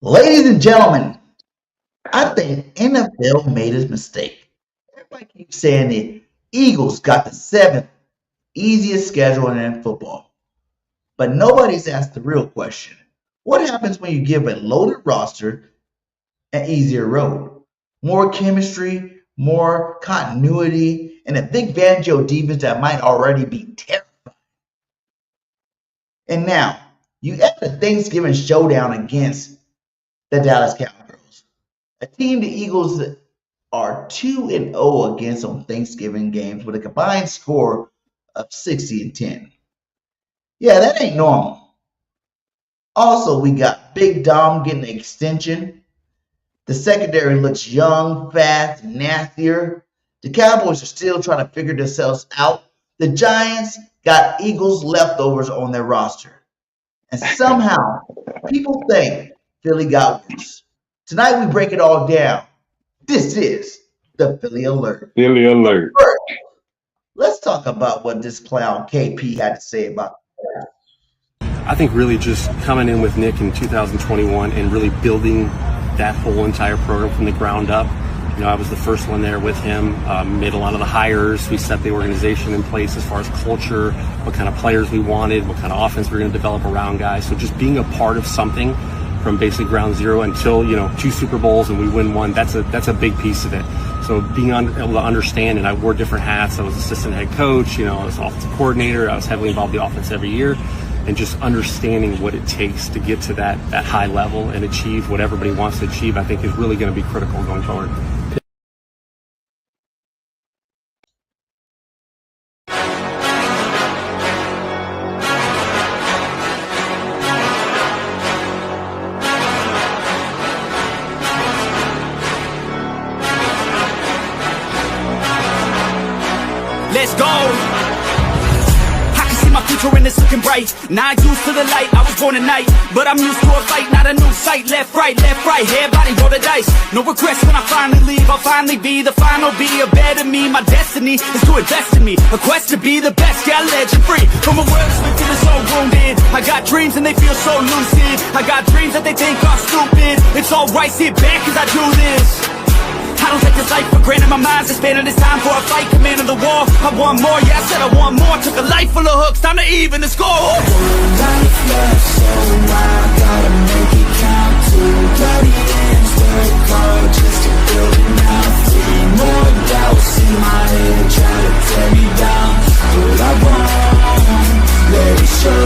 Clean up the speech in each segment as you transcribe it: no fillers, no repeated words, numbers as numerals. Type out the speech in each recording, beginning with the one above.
Ladies and gentlemen, I think NFL made a mistake. Everybody keeps saying the Eagles got the seventh easiest schedule in football, but nobody's asked the real question. What happens when you give a loaded roster an easier road? More chemistry, more continuity, and a Vic Fangio defense that might already be terrible. And now, you add a Thanksgiving showdown against the Dallas Cowboys, a team the Eagles are 2-0 against on Thanksgiving games with a combined score of 60-10. Yeah, that ain't normal. Also, we got Big Dom getting an extension. The secondary looks young, fast, nastier. The Cowboys are still trying to figure themselves out. The Giants got Eagles leftovers on their roster. And somehow, people think Philly got worse. Tonight, we break it all down. This is the Philly Alert. Philly alert. First, let's talk about what this clown KP had to say about it. I think really just coming in with Nick in 2021 and really building that whole entire program from the ground up. You know, I was the first one there with him, made a lot of the hires. We set the organization in place as far as culture, what kind of players we wanted, what kind of offense we were going to develop around guys. So just being a part of something from basically ground zero until, 2 Super Bowls and we win one, that's a big piece of it. So being able to understand, and I wore different hats. I was assistant head coach, I was offensive coordinator. I was heavily involved in the offense every year. And just understanding what it takes to get to that high level and achieve what everybody wants to achieve, I think is really going to be critical going forward. Let's go. I can see my future and it's looking bright. Not used to the light, I was born at night. But I'm used to a fight, not a new sight. Left, right, head, body, roll the dice. No regrets when I finally leave. I'll finally be the final, be a better me. My destiny is to invest in me. A quest to be the best, yeah, legend free. From a world that's wicked and so wounded. I got dreams and they feel so lucid. I got dreams that they think are stupid. It's alright, sit back cause I do this. I don't take this life for granted, my mind's expanding. It's time for a fight, command of the war. I want more, yeah, I said I want more. Took a life full of hooks, time to even the score. One life left, so I gotta make it count. 2 bloody ends, work hard just to build it now. 3 more doubts in my head, try to tear me down. But I won't let it show.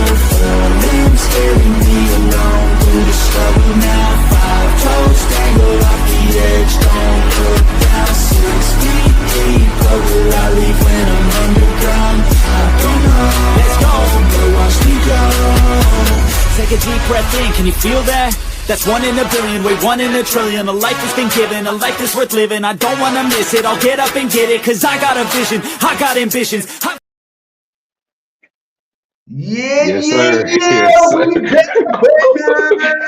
Falling, scaring me alone through the struggle now. 5 toes dangle off the edge, don't look down. 6 feet deep, but will I leave when I'm underground? I don't know. Let's go, but watch me go. Take a deep breath in, can you feel that? That's 1 in a billion, wait, 1 in a trillion. A life has been given, a life that's worth living. I don't wanna miss it, I'll get up and get it. Cause I got a vision, I got ambitions. Yeah, Yes, yeah, sir. yeah. Yes, We sir. back,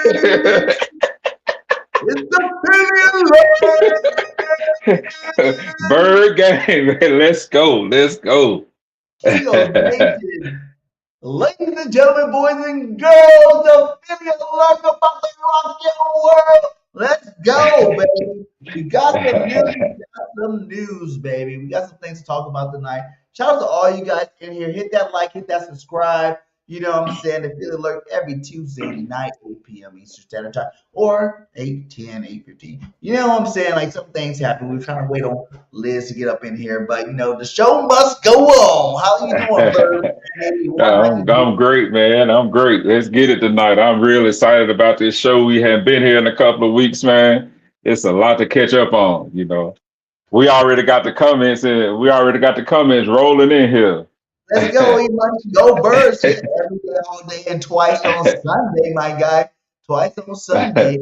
baby. It's the Philly Alert. Bird game, man. Let's go. Let's go. Eagle Nation. Ladies and gentlemen, boys and girls, the Philly Alert about the rock and world. Let's go, baby. We got some news, baby. We got some things to talk about tonight. Shout out to all you guys in here. Hit that like, hit that subscribe. You know what I'm saying? The Philly Alert every Tuesday night, 8 p.m. Eastern Standard Time, or 8:10, 8:15. You know what I'm saying? Like, some things happen. We're trying to wait on Liz to get up in here, but, the show must go on. How you doing, Bird? I'm great, man. I'm great. Let's get it tonight. I'm real excited about this show. We have been here in a couple of weeks, man. It's a lot to catch up on, We already got the comments rolling in here. Let's go, Imani. Go Birds. Every day, all day, and twice on Sunday, my guy. Twice on Sunday.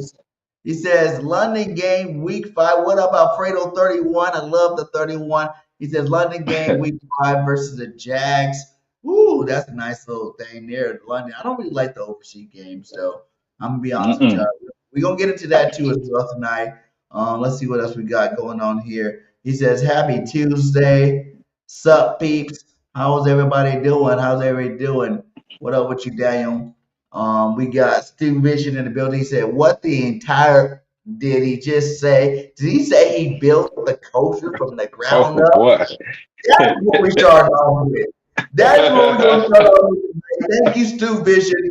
He says, London game, week 5. What up, Alfredo 31? I love the 31. He says, London game, week 5 versus the Jags. Ooh, that's a nice little thing there. London. I don't really like the overseas games, though. I'm going to be honest with you. We're going to get into that, too, as well tonight. Let's see what else we got going on here. He says, happy Tuesday. Sup, peeps? How's everybody doing? What up with you, Daniel? We got Stu Vision in the building. He said, "What the entire did he just say? Did he say he built the culture from the ground Oh up?" boy. That's what we started off with. That's what we're going to start off with. Thank you, Stu Vision,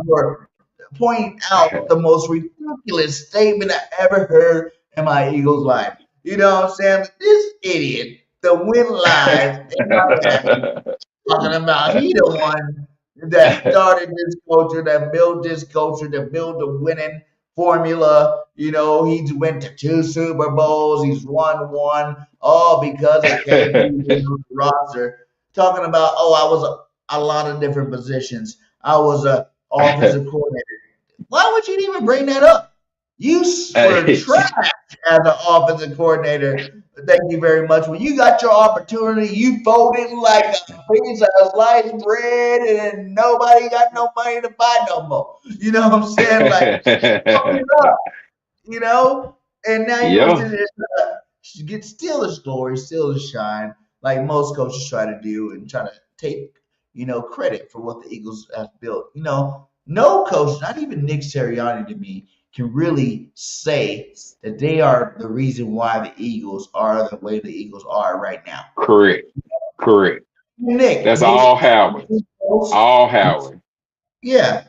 for pointing out the most ridiculous statement I ever heard in my Eagles life. You know what I'm saying? This idiot, the win live in Miami, talking about he the one that started this culture, that built this culture, that built the winning formula. You know, he's went to 2 Super Bowls, he's won one, all because of KP being on the roster. Talking about, oh, I was a lot of different positions. I was a offensive coordinator. Why would you even bring that up? You were Hey, trash as an offensive coordinator. Thank you very much. When you got your opportunity, you folded like a piece of sliced bread, and nobody got no money to buy no more. You know what I'm saying? Like, fuck it up, you know? And now you want yeah, to get still his glory, still his shine, like most coaches try to do, and try to take, credit for what the Eagles have built. No coach, not even Nick Sirianni to me, can really say that they are the reason why the Eagles are the way the Eagles are right now. correct. Correct. Nick, That's all Nick, Howard. All Howard. yeah.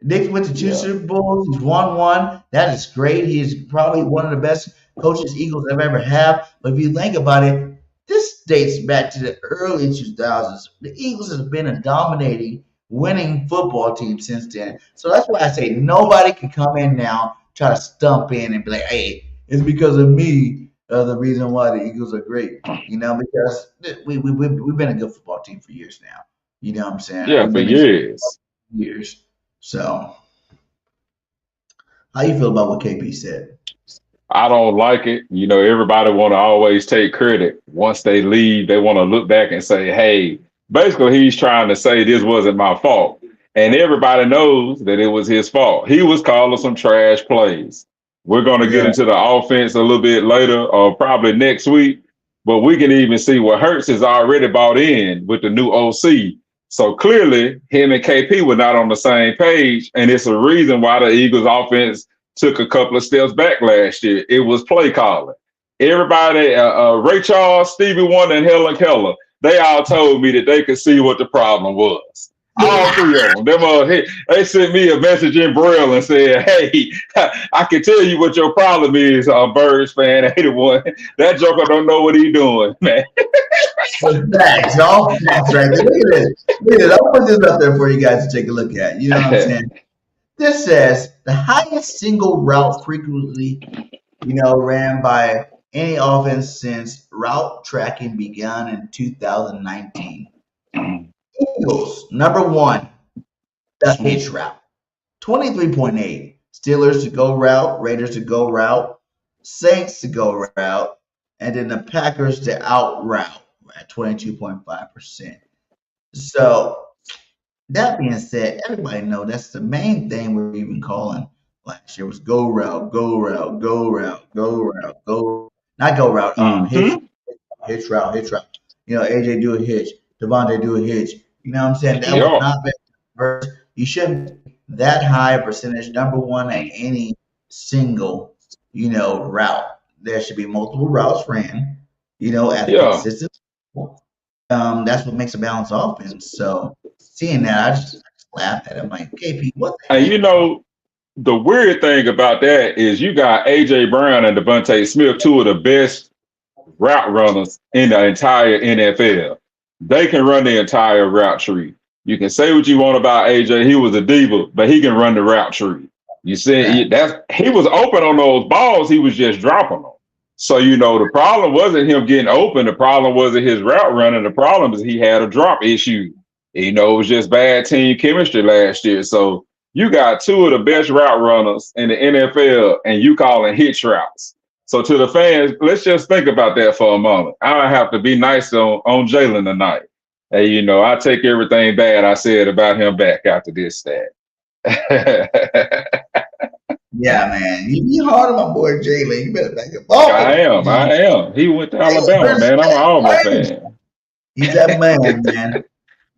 Nick went to two Yeah. Super Bowls. He's won one. That is great. He's probably one of the best coaches Eagles have ever had. But if you think about it, this dates back to the early 2000s. The Eagles has been a dominating, winning football team since then. So that's why I say nobody can come in now, try to stump in and be like, hey, it's because of me, the reason why the Eagles are great. Because we've been a good football team for years now. You know what I'm saying? Yeah, We've for been a good years. years. So, how you feel about what KP said? I don't like it. Everybody want to always take credit. Once they leave, they want to look back and say, hey, basically he's trying to say this wasn't my fault. And everybody knows that it was his fault. He was calling some trash plays. We're going to get Yeah, into the offense a little bit later or probably next week. But we can even see what Hurts has already bought in with the new OC. So clearly, him and KP were not on the same page. And it's a reason why the Eagles offense took a couple of steps back last year. It was play calling. Everybody, Ray Charles, Stevie Wonder, and Helen Keller, they all told me that they could see what the problem was. All three of them. They sent me a message in Braille and said, hey, I can tell you what your problem is, Birds fan 81. That joker don't know what he's doing, man. facts, all facts right there. Look at this. Look at this. I'll put this up there for you guys to take a look at. You know what I'm saying? This says the highest single route frequently, ran by any offense since route tracking began in 2019. Eagles, number one, the hitch route, 23.8. Steelers to go route, Raiders to go route, Saints to go route, and then the Packers to out route at 22.5%. So that being said, everybody know that's the main thing we're even calling last year was go route, go route, go route, go route, go not go route, hitch route, hitch route. AJ do a hitch, Devontae do a hitch. You know what I'm saying? That was Yeah. not bad. You shouldn't be that high percentage number one at any single, route. There should be multiple routes ran, at a Yeah. consistent level. That's what makes a balanced offense. So seeing that, I just laughed at it. I'm like, KP, what the And heck? the weird thing about that is you got AJ Brown and Devontae Smith, two of the best route runners in the entire NFL. They can run the entire route tree. You can say what you want about AJ, he was a diva, but he can run the route tree. You see, he was open on those balls, he was just dropping them. So the problem wasn't him getting open. The problem wasn't his route running. The problem is he had a drop issue. It was just bad team chemistry last year. So you got two of the best route runners in the NFL, and you calling hitch routes. So to the fans, let's just think about that for a moment. I don't have to be nice on Jalen tonight. Hey, I take everything bad I said about him back after this stat. Yeah, man. You hard on my boy Jalen. You better back up off I am. He went to Alabama, man. I'm an Auburn fan. He's that man, man.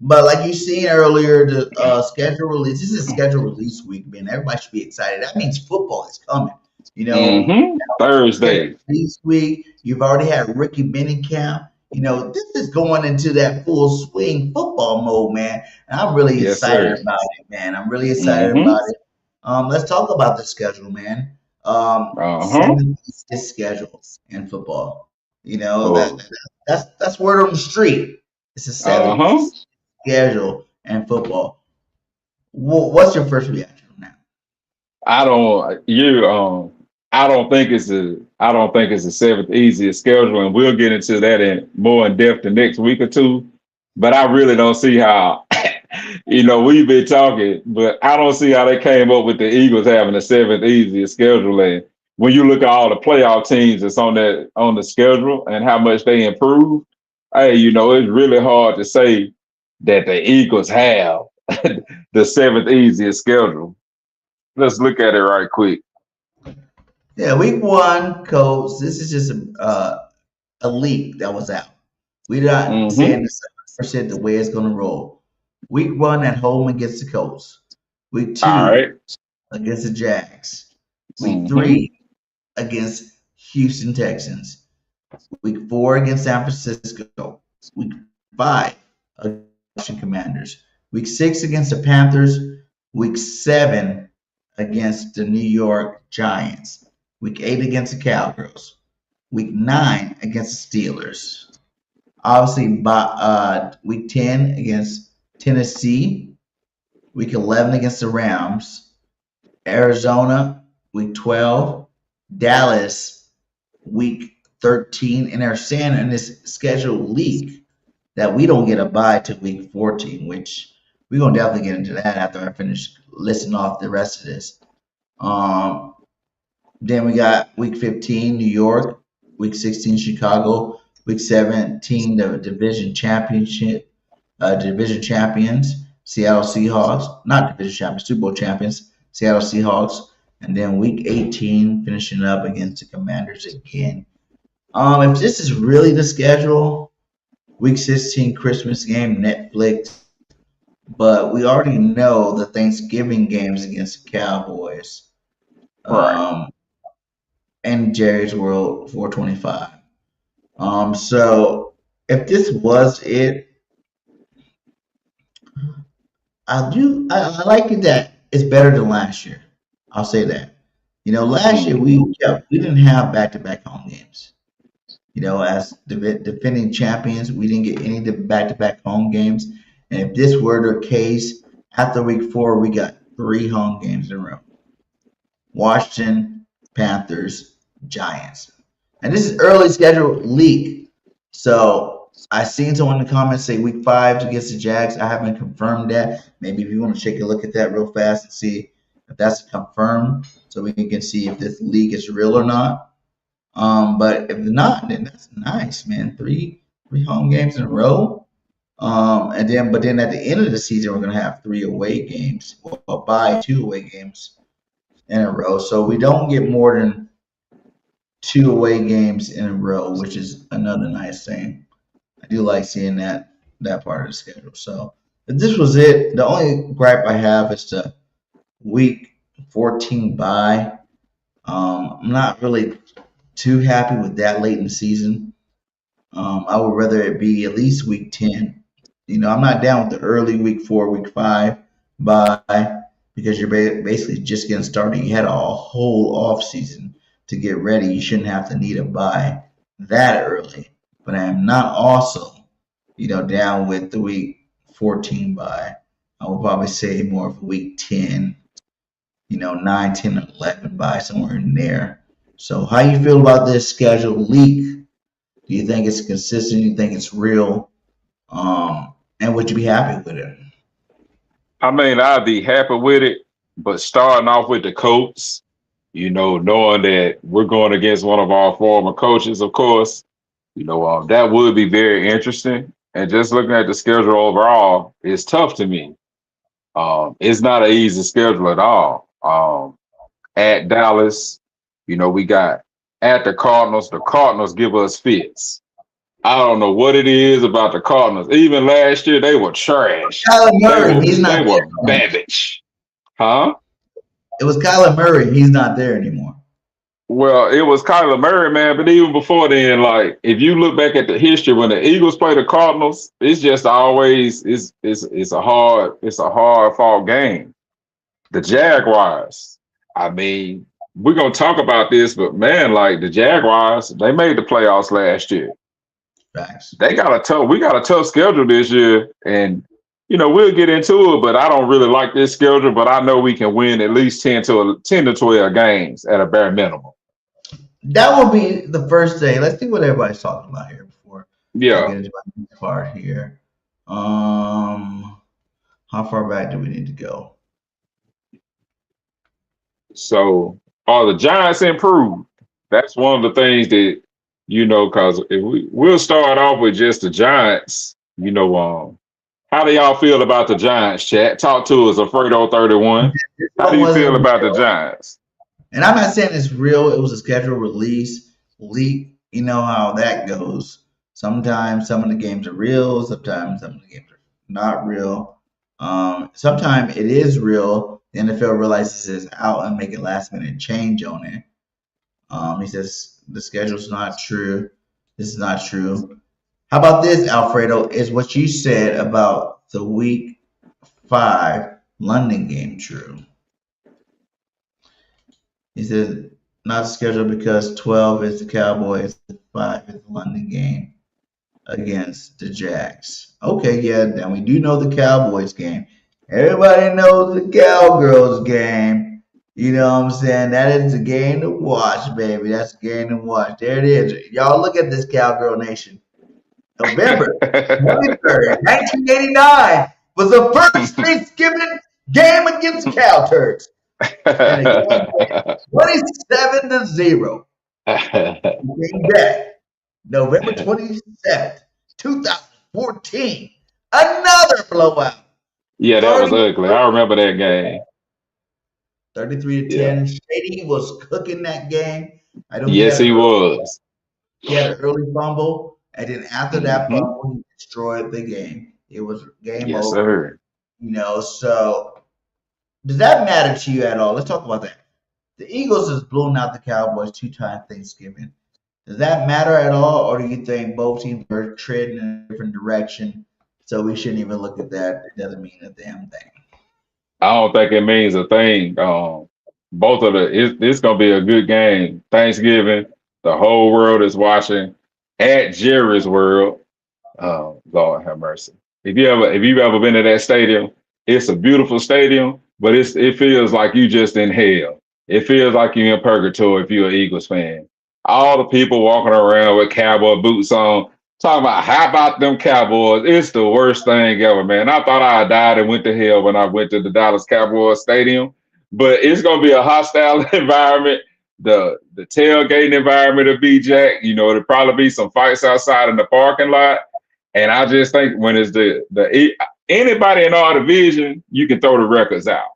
But like you seen earlier, the schedule release. This is schedule release week, man. Everybody should be excited. That means football is coming. You know, schedule Thursday. release week. You've already had rookie mini camp. You know, this is going into that full swing football mode, man. And I'm really Yes, excited sir. about it, man. I'm really excited Mm-hmm. about it. Let's talk about the schedule, man. Uh-huh. 7 schedule in football. You know Oh, that's word on the street. It's a 7 uh-huh. schedule in football. What's your first reaction on that? I don't you I don't think it's the seventh easiest schedule, and we'll get into that in more in depth the next week or two. But I really don't see how we've been talking, but I don't see how they came up with the Eagles having the seventh easiest schedule. And when you look at all the playoff teams that's on the schedule and how much they improved, hey, it's really hard to say that the Eagles have the seventh easiest schedule. Let's look at it right quick. Yeah, week one, coach. This is just a leak that was out. We're not saying Mm-hmm. this 100% the way it's going to roll. Week one at home against the Colts. Week All two right. against the Jags. Week Mm-hmm. three against Houston Texans. Week four against San Francisco. Week five against Washington Commanders. Week six against the Panthers. Week seven against the New York Giants. Week eight against the Cowgirls. Week nine against the Steelers. Obviously, by week 10 against Tennessee. Week 11 against the Rams. Arizona, week 12. Dallas, week 13. And they're saying in this schedule leak that we don't get a bye to week 14, which we're going to definitely get into that after I finish listing off the rest of this. Um, then we got week 15, New York, week 16, Chicago, week 17, the division champions, Seattle Seahawks, not division champions, Super Bowl champions, Seattle Seahawks, and then week 18, finishing up against the Commanders again. If this is really the schedule, week 16, Christmas game, Netflix, but we already know the Thanksgiving games against the Cowboys. Right. Um, and Jerry's World 425. So if this was it, I like it that it's better than last year. I'll say that. You know, last year Mm-hmm. we didn't have back to back home games. You know, as defending champions, we didn't get any back to back home games. And if this were the case, after week four, we got 3 home games in a row. Washington, Panthers, Giants. And this is early schedule leak. So I seen someone in the comments say week 5 against the Jags. I haven't confirmed that. Maybe if you want to take a look at that real fast and see if that's confirmed so we can see if this leak is real or not. But if not, then that's nice, man. Three home games in a row. But then at the end of the season, we're gonna have 3 away games. Well, by 2 away games in a row. So we don't get more than 2 away games in a row, which is another nice thing. I do like seeing that part of the schedule. So if this was it, the only gripe I have is the week 14 bye. I'm not really too happy with that late in the season. I would rather it be at least week 10. You know, I'm not down with the early week 4, week 5 bye because you're basically just getting started. You had a whole off season to get ready. You shouldn't have to need a bye that early. But I am not also, down with the week 14 bye. I would probably say more of week 10, 9, 10, 11 bye, somewhere in there. So how you feel about this schedule leak? Do you think it's consistent? Do you think it's real? And would you be happy with it? I mean, I'd be happy with it, but starting off with the Colts, knowing that we're going against one of our former coaches, of course, that would be very interesting. And just looking at the schedule overall, it's tough to me. It's not an easy schedule at all. At Dallas, we got at the Cardinals. The Cardinals give us fits. I don't know what it is about the Cardinals. Even last year, they were trash. Kyler They Murray, he's they not there were anymore. babbage. Huh? It was Kyler Murray, he's not there anymore. Well, it was Kyler Murray, man. But even before then, like if you look back at the history when the Eagles play the Cardinals, it's just always it's a hard fought game. The Jaguars. I mean, we're gonna talk about this, but man, like the Jaguars, they made the playoffs last year. Facts. We got a tough schedule this year, and we'll get into it. But I don't really like this schedule. But I know we can win at least 10 to 12 games at a bare minimum. That will be the first day. Let's see what everybody's talking about here before I Yeah. get into my next part here. How far back do we need to go? So are the Giants improved? That's one of the things that because if we'll start off with just the Giants. How do y'all feel about the Giants, chat? Talk to us, Alfredo31. This How do one you feel wasn't about the real. Giants? And I'm not saying it's real. It was a scheduled release, leak. You know how that goes. Sometimes some of the games are real. Sometimes some of the games are not real. Sometimes it is real. The NFL realizes it's out and make a last minute change on it. He says the schedule's not true. This is not true. How about this, Alfredo? Is what you said about the week 5 London game true? He said not scheduled because 12 is the Cowboys, 5 is the London game against the Jags. Okay, yeah, then we do know the Cowboys game. Everybody knows the Cowgirls game. You know what I'm saying? That is the game to watch, baby. That's the game to watch. There it is. Y'all look at this Cowgirl Nation. November 23rd, 1989 was the first Thanksgiving game against the Cow Turks. And the Cowboys 27-0. Came back November 27th, 2014. Another blowout. Yeah, that was ugly. I remember that game. 33-10. Shady was cooking that game. I don't Yes, he was. He had an early fumble, and then after that Mhm. fumble, he destroyed the game. It was game Yes, over. sir. So does that matter to you at all? Let's talk about that. The Eagles has blown out the Cowboys 2 times Thanksgiving. Does that matter at all, or do you think both teams are treading in a different direction, so we shouldn't even look at that? It doesn't mean a damn thing. I don't think it means a thing. Both of it's gonna be a good game. Thanksgiving, the whole world is watching at Jerry's World. Lord have mercy. If you've ever been to that stadium, it's a beautiful stadium, but it feels like you just in hell. It feels like you're in purgatory if you're an Eagles fan. All the people walking around with cowboy boots on, talking about how about them Cowboys. It's the worst thing ever, man. I thought I had died and went to hell when I went to the Dallas Cowboys Stadium, but it's gonna be a hostile environment. The tailgating environment will be jacked. There'll probably be some fights outside in the parking lot. And I just think when it's anybody in our division, you can throw the records out.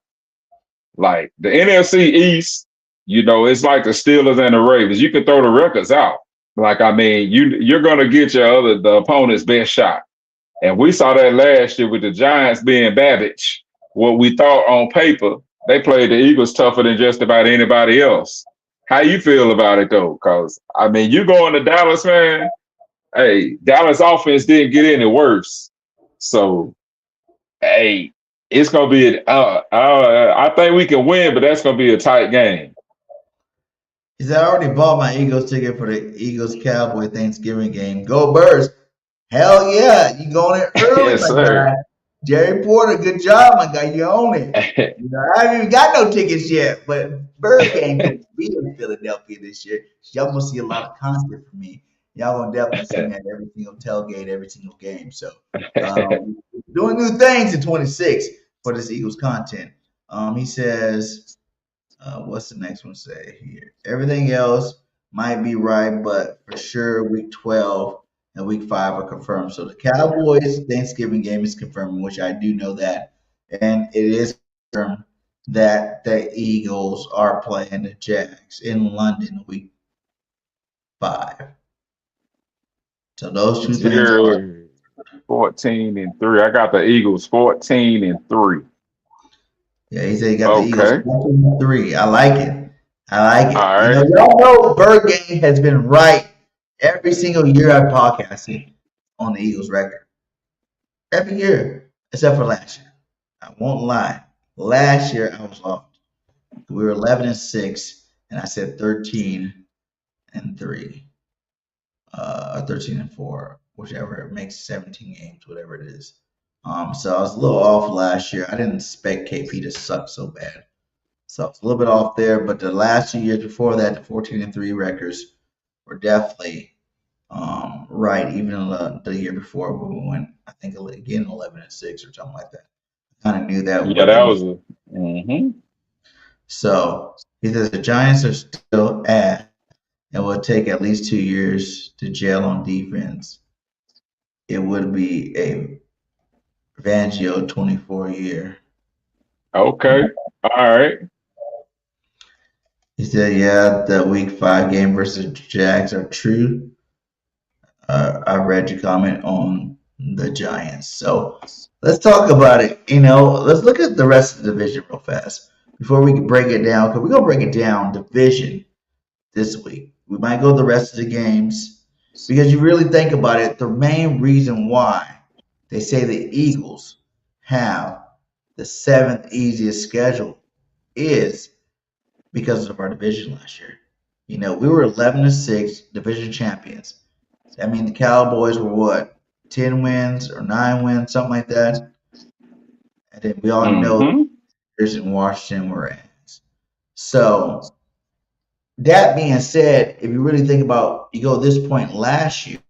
Like the NFC East, it's like the Steelers and the Ravens. You can throw the records out. Like you're gonna get the opponent's best shot. And we saw that last year with the Giants being Babbage. What we thought on paper, they played the Eagles tougher than just about anybody else. How you feel about it though? Because you going to Dallas, man. Hey, Dallas offense didn't get any worse. So, hey, it's gonna be. I think we can win, but that's gonna be a tight game. He said, I already bought my Eagles ticket for the Eagles Cowboy Thanksgiving game. Go Birds! Hell yeah, you going in early, Yes, my sir. guy. Jerry Porter, good job, my guy. You own it. I haven't even got no tickets yet, but BirdGang gonna be in Philadelphia this year. Y'all gonna see a lot of content from me. Y'all gonna definitely see me at every single tailgate, every single game. So we're doing new things in 26 for this Eagles content. He says, what's the next one say here? Everything else might be right, but for sure week 12 and week 5 are confirmed. So the Cowboys Thanksgiving game is confirmed, which I do know that. And it is confirmed that the Eagles are playing the Jags in London week 5. So those two things are. You're 14-3. I got the Eagles 14-3. Yeah, he said he got the Eagles Okay. 14-3. I like it. I like All it. right. Y'all know BirdGang has been right every single year I've podcasted on the Eagles record. Every year, except for last year. I won't lie. Last year I was off. We were 11-6, and I said 13-3, 13-4, whichever it makes 17 games, whatever it is. So I was a little off last year. I didn't expect KP to suck so bad. So it's a little bit off there, but the last 2 years before that, the 14-3 records were definitely right. Even the year before when we went, I think again 11-6 or something like that. I kind of knew that Yeah, would that be. was a. Mm-hmm. So he says the Giants are still ass and will take at least 2 years to gel on defense. It would be a Fangio 24 year. Okay. All right. He said, yeah, the week 5 game versus Jags are true. I read your comment on the Giants. So let's talk about it. Let's look at the rest of the division real fast before we can break it down. Because we're going to break it down division this week. We might go the rest of the games because you really think about it, the main reason why they say the Eagles have the 7th easiest schedule is because of our division last year. We were 11-6 division champions. I mean, the Cowboys were what, 10 wins or 9 wins, something like that. And then we all know Mm-hmm. Bears in Washington were ass. So that being said, if you really think about, you go this point last year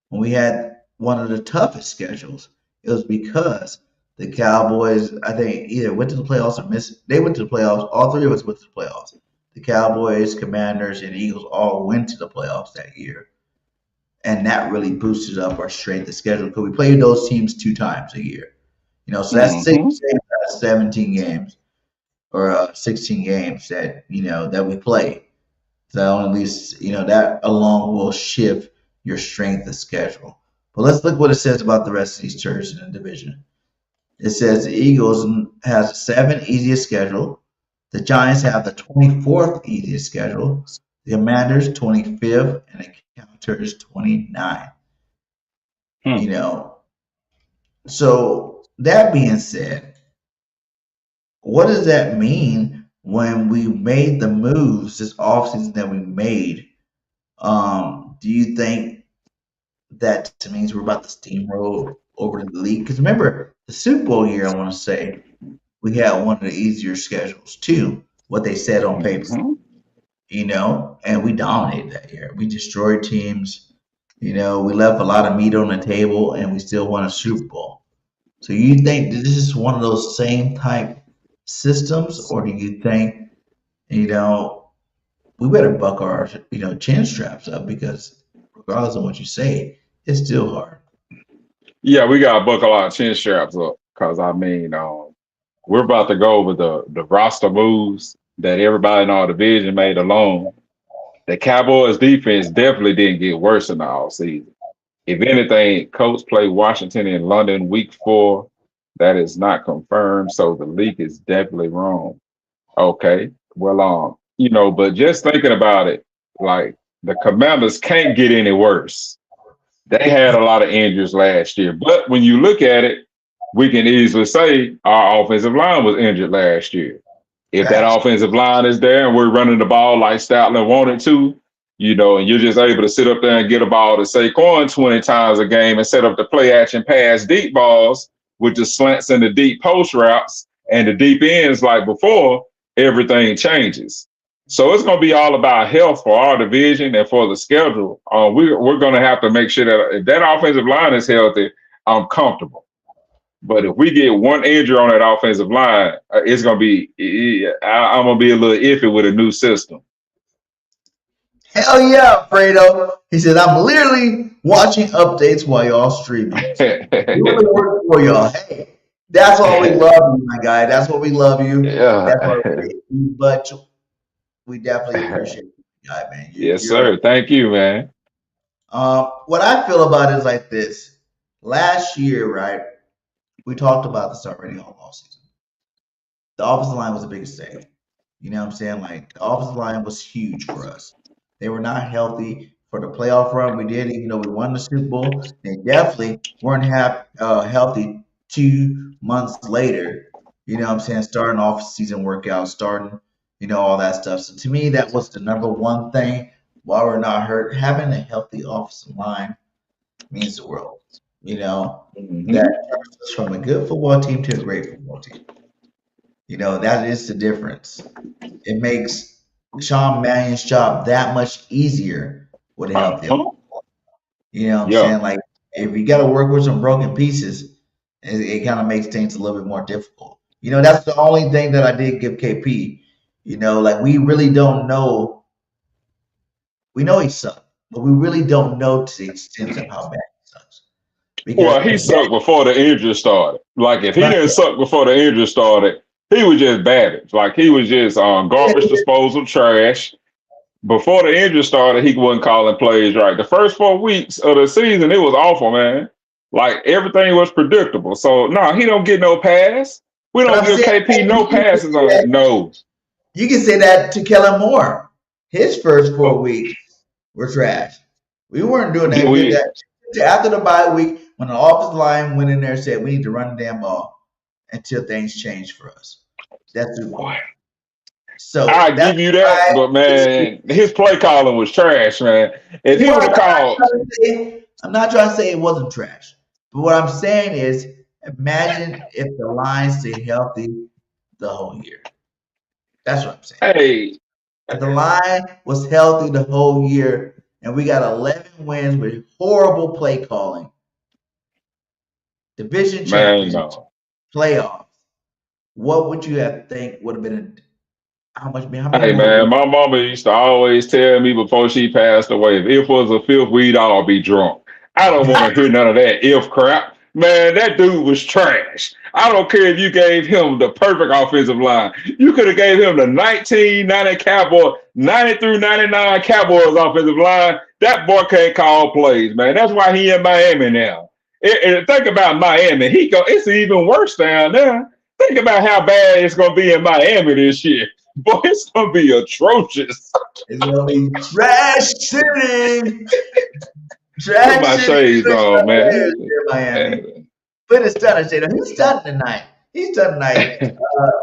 when we had one of the toughest schedules, it was because the Cowboys, I think, either went to the playoffs or missed. They went to the playoffs. All three of us went to the playoffs. The Cowboys, Commanders, and Eagles all went to the playoffs that year. And that really boosted up our strength of schedule because we played those teams 2 times a year. So that's 6 Mm-hmm. games out of 17 games or 16 games that we play. So at least that alone will shift your strength of schedule. But let's look what it says about the rest of these teams in the division. It says the Eagles has the 7th easiest schedule. The Giants have the 24th easiest schedule. The Commanders 25th, and the Counters 29. Hmm. So that being said, what does that mean when we made the moves this offseason that we made? Do you think that means we're about to steamroll over the league? Because remember, the Super Bowl year, I want to say, we had one of the easier schedules too, what they said on paper. Mm-hmm. And we dominated that year. We destroyed teams. We left a lot of meat on the table, and we still won a Super Bowl. So you think that this is one of those same type systems, or do you think, we better buck our, chin straps up because regardless of what you say, it's still hard. Yeah, we got to buckle our chin straps up because we're about to go over the roster moves that everybody in our division made alone. The Cowboys defense definitely didn't get worse in the offseason. If anything, Colts play Washington in London week 4. That is not confirmed, so the leak is definitely wrong. Okay, well, but just thinking about it, like the Commanders can't get any worse. They had a lot of injuries last year, but when you look at it, we can easily say our offensive line was injured last year. If that Facts. offensive line is there and we're running the ball like Stoutland wanted to, and you're just able to sit up there and get a ball to Saquon 20 times a game and set up the play action pass deep balls with the slants and the deep post routes and the deep ends like before, everything changes. So it's going to be all about health for our division and for the schedule. We're going to have to make sure that if that offensive line is healthy, I'm comfortable. But if we get one injury on that offensive line, it's going to be, I'm going to be a little iffy with a new system. Hell yeah, Fredo. He said, I'm literally watching updates while y'all streaming. Doing the work for y'all. Hey, that's why we love you, my guy. That's what we love you. That's why but we definitely appreciate you, guy, man. Yes, sir. Thank you, man. What I feel about it is like this. Last year, right? We talked about this already all offseason. The offensive line was the biggest thing. You know what I'm saying? Like the offensive line was huge for us. They were not healthy for the playoff run we did, even though we won the Super Bowl. They definitely weren't healthy 2 months later. You know what I'm saying? Starting off season workouts, starting, all that stuff. So to me, that was the number one thing. While we're not hurt, having a healthy offensive line means the world. That turns us from a good football team to a great football team. That is the difference. It makes Sean Mannion's job that much easier with a healthy offense. Uh-huh. You know what I'm Yeah. saying? Like, if you got to work with some broken pieces, it kind of makes things a little bit more difficult. That's the only thing that I did give KP. Like, we really don't know. We know he sucked, but we really don't know to the extent of how bad he sucks. Well, Because he sucked before the injury started. Like if he right, didn't suck before the injury started, he was just bad. Like he was just garbage disposal trash. Before the injury started, he wasn't calling plays right. The first 4 weeks of the season, it was awful, man. Like everything was predictable. So no, he don't get no pass. We but don't I'm give saying KP no passes on that. No. you can say that to Kellen Moore. His first four Oh, weeks were trash. We weren't doing yeah, that good. we After the bye week, when the offensive line went in there and said we need to run the damn ball until things change for us. That's Super Bowl. So I that's give you that, why but man, his play calling was trash, man. If he would have called, I'm not trying to say it wasn't trash. But what I'm saying is imagine if the line stayed healthy the whole year. That's what I'm saying. hey, If the line was healthy the whole year and we got 11 wins with horrible play calling, division man, championship, no. playoffs, what would you have think would have been how many Hey more man, wins? my mama used to always tell me before she passed away, if it was a fifth, we'd all be drunk. I don't want to hear none of that if crap. Man, that dude was trash. I don't care if you gave him the perfect offensive line. You could have gave him the 1990 Cowboy, 90 through 99 Cowboys offensive line. That boy can't call plays, man. That's why he in Miami now. Think about Miami. It's even worse down there. Think about how bad it's gonna be in Miami this year. Boy, it's gonna be atrocious. It's gonna be trash city. Put Trash my city shades on, in man. Miami. Put a stunner shade on. He's stunning tonight. He's stunning tonight.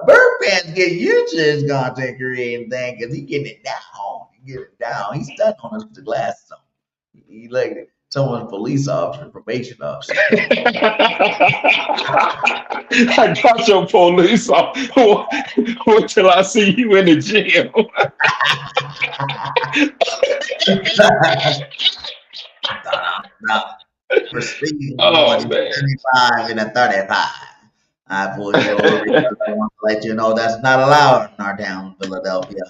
Bird fans get used to his content creating thing because he getting it down. He getting it down. He's stunning on us with the glasses on. He like someone's police officer, probation officer. I got your police off. Wait till I see you in the gym. I thought for speeding Oh going man. 35 and a 35. I pulled you over because I want to let you know that's not allowed in our town, Philadelphia.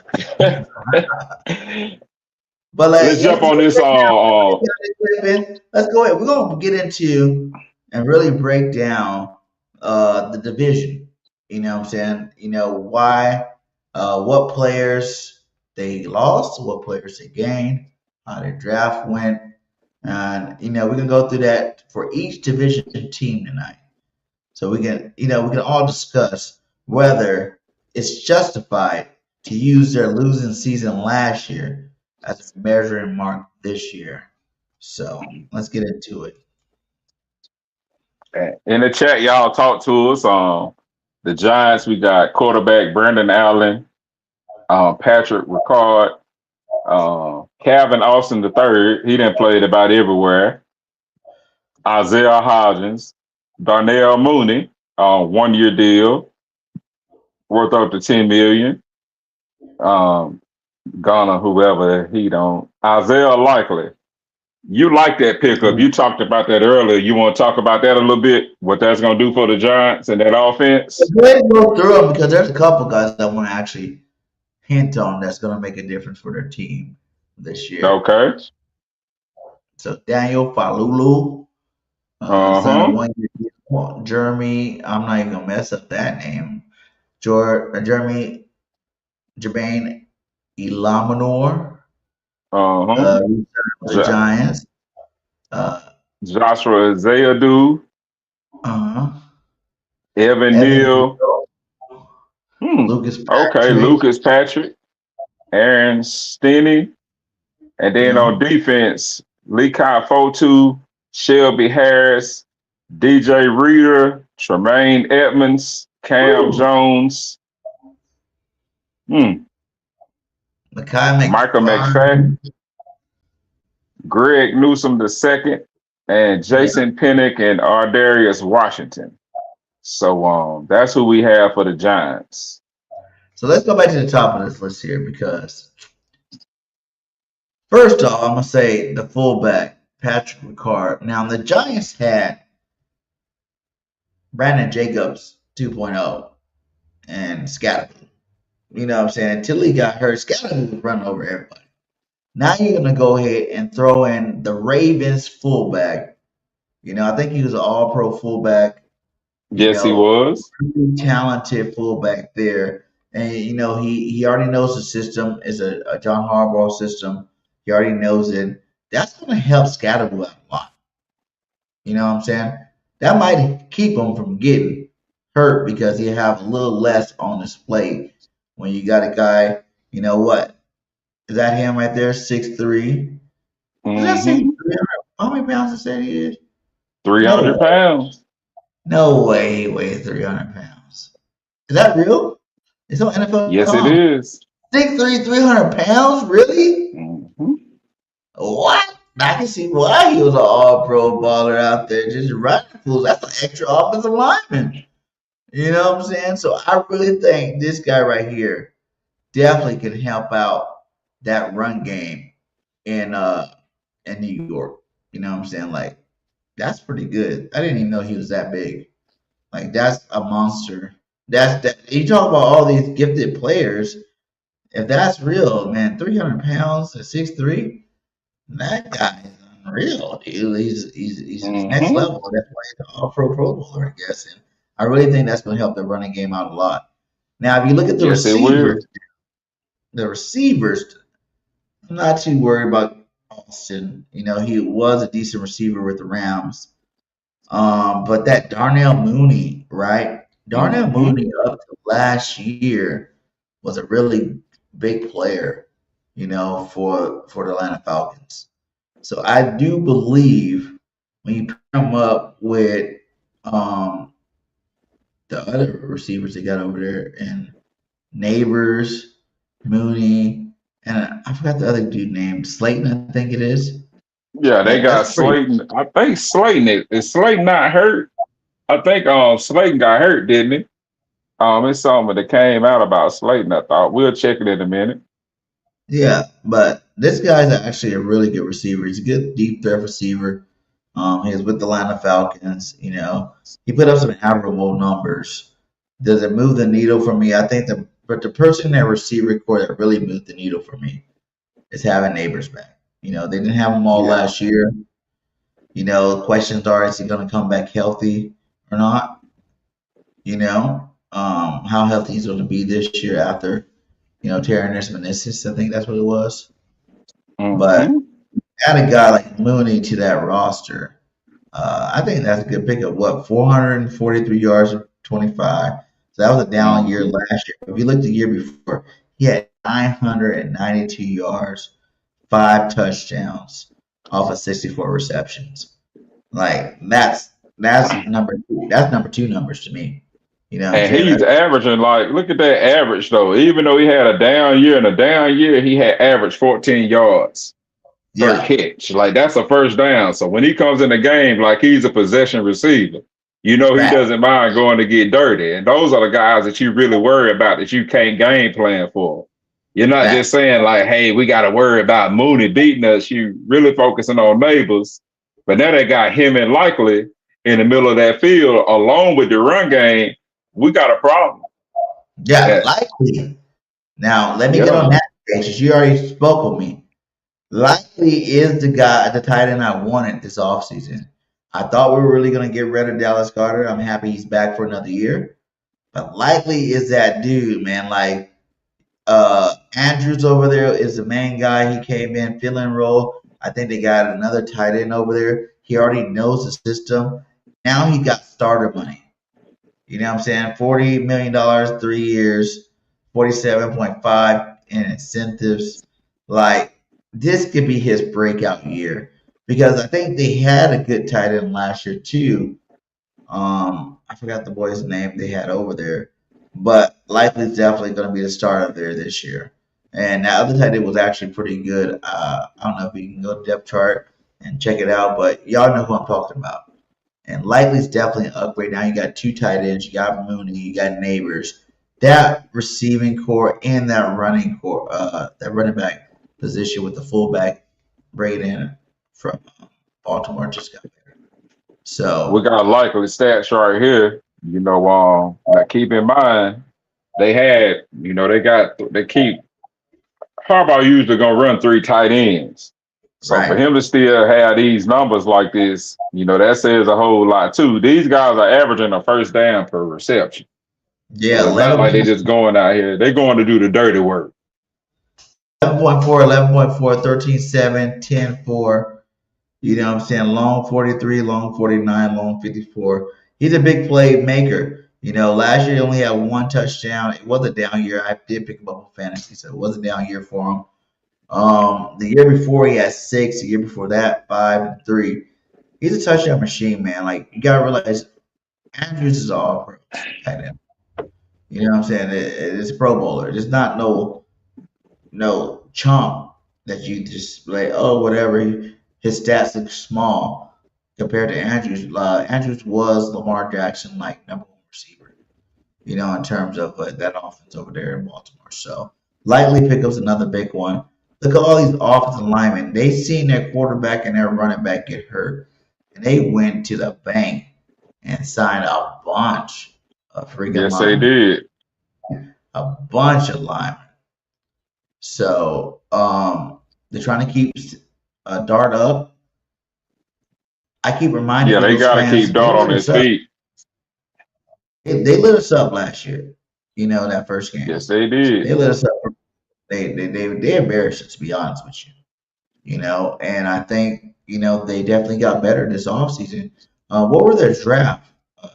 But Let's jump on this. let's go ahead. We're gonna get into and really break down the division. You know what I'm saying? Why what players they lost, what players they gained, how their draft went. And we can go through that for each division team tonight. So we can all discuss whether it's justified to use their losing season last year as a measuring mark this year. So let's get into it. In the chat, y'all talk to us. The Giants, we got quarterback Brandon Allen, Patrick Ricard, Calvin Austin the third. He done played about everywhere. Isaiah Hodgins, Darnell Mooney, 1 year deal, worth up to 10 million. Ghana, whoever he don't. Isaiah Likely. You like that pickup. You talked about that earlier. You want to talk about that a little bit? What that's going to do for the Giants and that offense? Go ahead and go through them because there's a couple guys I want to actually hint on that's going to make a difference for their team this year. Okay. So Daniel Falulu, son of Uh-huh. 1 year deal. Jeremy, I'm not even gonna mess up that name. Jeremy Jermaine Elaminor, Uh-huh. the Ja- Giants. Joshua Zayadu, uh, Evan Evan Neal. Neal, Lucas Okay, Patrick. Lucas Patrick, Aaron Stinney, and then Yeah. on defense, Lekai Fotu, Shelby Harris, DJ Reader, Tremaine Edmonds, Cam Woo. Jones, Mekhi Michael McFarland. McFadden, Greg Newsom II, and Yeah. Jason Pinnock and Ardarius Washington. So that's who we have for the Giants. So let's go back to the top of this list here because first off, I'm gonna say the fullback, Patrick Ricard. Now the Giants had Brandon Jacobs 2.0 and Scattergood. You know what I'm saying? Until he got hurt, Scattergood was running over everybody. Now you're gonna go ahead and throw in the Ravens fullback. You know, I think he was an all-pro fullback. Yes, he was. Really talented fullback there. And you know, he already knows the system is a John Harbaugh system. He already knows it. That's gonna help Scattergood a lot. You know what I'm saying? That might keep him from getting hurt because he have a little less on his plate when you got a guy, you know what? Is that him right there? 6'3"? Is that 6'3"? How many pounds is that he is? 300 pounds. No way he weighs 300 pounds. Is that real? It's on NFL. Yes, it is. 6'3", 300 pounds? Really? What? I can see why he was an all-pro baller out there just running fools. That's an extra offensive lineman. You know what I'm saying? So I really think this guy right here definitely can help out that run game in New York. You know what I'm saying? Like, that's pretty good. I didn't even know he was that big. Like, that's a monster. That you talk about all these gifted players. If that's real, man, 300 pounds at 6'3", that guy is unreal, dude. He's next level. That's why he's an all-pro Pro Bowler, I guess. And I really think that's going to help the running game out a lot. Now, if you look at the receivers, I'm not too worried about Austin. You know, he was a decent receiver with the Rams. But that Darnell Mooney, right? Darnell Mooney up to last year was a really big player, you know, for the Atlanta Falcons. So I do believe when you pair him up with the other receivers they got over there and Neighbors, Mooney, and I forgot the other dude named Slayton, I think it is. Yeah, they got Slayton. I think Slayton is Slayton not hurt? I think Slayton got hurt, didn't he? It's something that came out about Slayton, I thought. We'll check it in a minute. Yeah, but this guy's actually a really good receiver. He's a good deep threat receiver. He was with the Atlanta Falcons. You know, he put up some admirable numbers. Does it move the needle for me? I think but the person that receiver core that really moved the needle for me is having Neighbors back. You know, they didn't have them all last year. You know, questions are, is he going to come back healthy or not? You know, how healthy he's going to be this year after, you know, tearing his meniscus. I think that's what it was. But add a guy like Mooney to that roster. I think that's a good pickup. What, 443 yards of 25. So that was a down year last year. If you look the year before, he had 992 yards, 5 touchdowns off of 64 receptions. Like that's number 2. That's number 2 numbers to me. You know, and he's averaging look at that average though. Even though he had a down year, he had averaged 14 yards per catch. Like that's a first down. So when he comes in the game, like he's a possession receiver. You know, he doesn't mind going to get dirty. And those are the guys that you really worry about that you can't game plan for. You're not just saying like, hey, we got to worry about Mooney beating us. You really focusing on Neighbors. But now they got him and Likely in the middle of that field along with the run game. We got a problem. Yeah, Likely. Now, let me get on that page. You already spoke with me. Likely is the guy, the tight end I wanted this offseason. I thought we were really going to get rid of Dallas Carter. I'm happy he's back for another year. But Likely is that dude, man. Like, Andrews over there is the main guy. He came in, filling role. I think they got another tight end over there. He already knows the system. Now he got starter money. You know what I'm saying? $40 million, 3 years, 47.5 in incentives. Like, this could be his breakout year because I think they had a good tight end last year too. I forgot the boy's name they had over there, but likely is definitely going to be the starter there this year. And that other tight end was actually pretty good. I don't know if you can go to depth chart and check it out, but y'all know who I'm talking about. And likely is definitely an upgrade. Now you got 2 tight ends, you got Mooney, you got Neighbors. That receiving core and that running core, that running back position with the fullback Braden from Baltimore just got better. We So got likely stats right here. Now keep in mind they keep Harbaugh usually gonna run 3 tight ends. So for right, him to still have these numbers like this, that says a whole lot too. These guys are averaging a first down per reception. yeah, So it's not like they're just going out here. They're going to do the dirty work. 11.4, 11.4, 13.7, 10.4. You know what I'm saying? Long 43, long 49, long 54. He's a big play maker. Last year he only had 1 touchdown. It was a down year. I did pick him up with fantasy, so it was a down year for him. The year before he had 6. The year before that, 5 and 3. He's a touchdown machine, man. Like, you gotta realize Andrews is all pro tight end. You know what I'm saying? It's a Pro Bowler. It's not no chump that you just like, oh, whatever. His stats look small compared to Andrews. Andrews was Lamar Jackson, like, number 1 receiver, in terms of that offense over there in Baltimore. So likely pickups another big one. Look at all these offensive linemen. They seen their quarterback and their running back get hurt, and they went to the bank and signed a bunch of freaking Yes, they linemen. did. A bunch of linemen. So they're trying to keep Dart up. I keep reminding Yeah, they Eagles got to fans, keep they Dart on lit his us up. feet. They lit us up last year. That first game. Yes, they They did. lit us up. They embarrassed us, to be honest with you. And I think they definitely got better this offseason. What were their draft?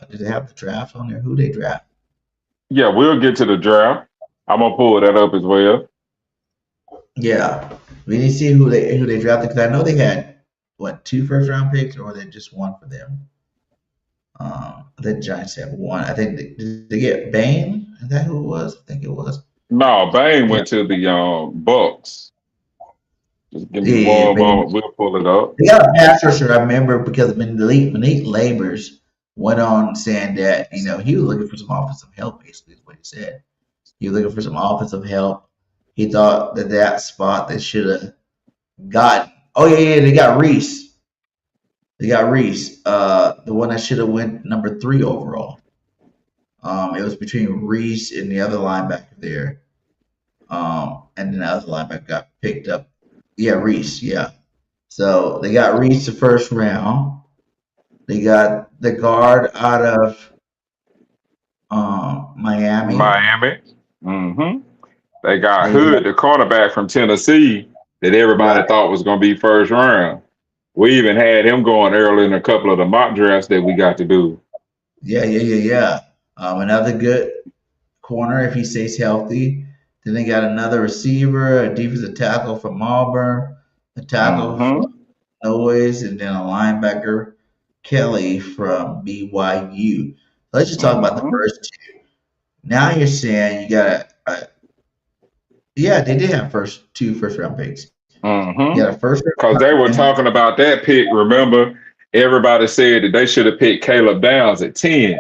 Did they have the draft on there? Who they draft? Yeah, we'll get to the draft. I'm gonna pull that up as well. Yeah, we need to see who they drafted because I know they had 2 first-round picks, or was it just 1 for them? The Giants have 1. I think did they get Bain? Is that who it was? I think it was. No, Bang Yeah, went to the Bucks. Just give me yeah, one Bain. moment. We'll pull it up. They got a pass rusher. I remember because Malik Labors went on saying that he was looking for some offensive help. Basically, is what he said. He was looking for some offensive help. He thought that spot they should have gotten. Oh yeah, they got Reese. They got Reese, the one that should have went number 3 overall. It was between Reese and the other linebacker there. And then the other linebacker got picked up. Yeah, Reese. Yeah. So they got Reese the first round. They got the guard out of Miami. Miami. Mm-hmm. They got They Hood, the cornerback from Tennessee, that everybody right. thought was gonna be first round. We even had him going early in a couple of the mock drafts that we got to do. Yeah. Another good corner if he stays healthy. Then they got another receiver, a defensive tackle from Auburn, a tackle from Mm-hmm. Noise, and then a linebacker, Kelly from BYU. Let's just talk about the Mm-hmm. first 2. Now you're saying you got yeah, they did have 2 first-round picks. You Mm-hmm. got a first Because round they were and talking about that pick. Remember, everybody said that they should have picked Caleb Downs at 10.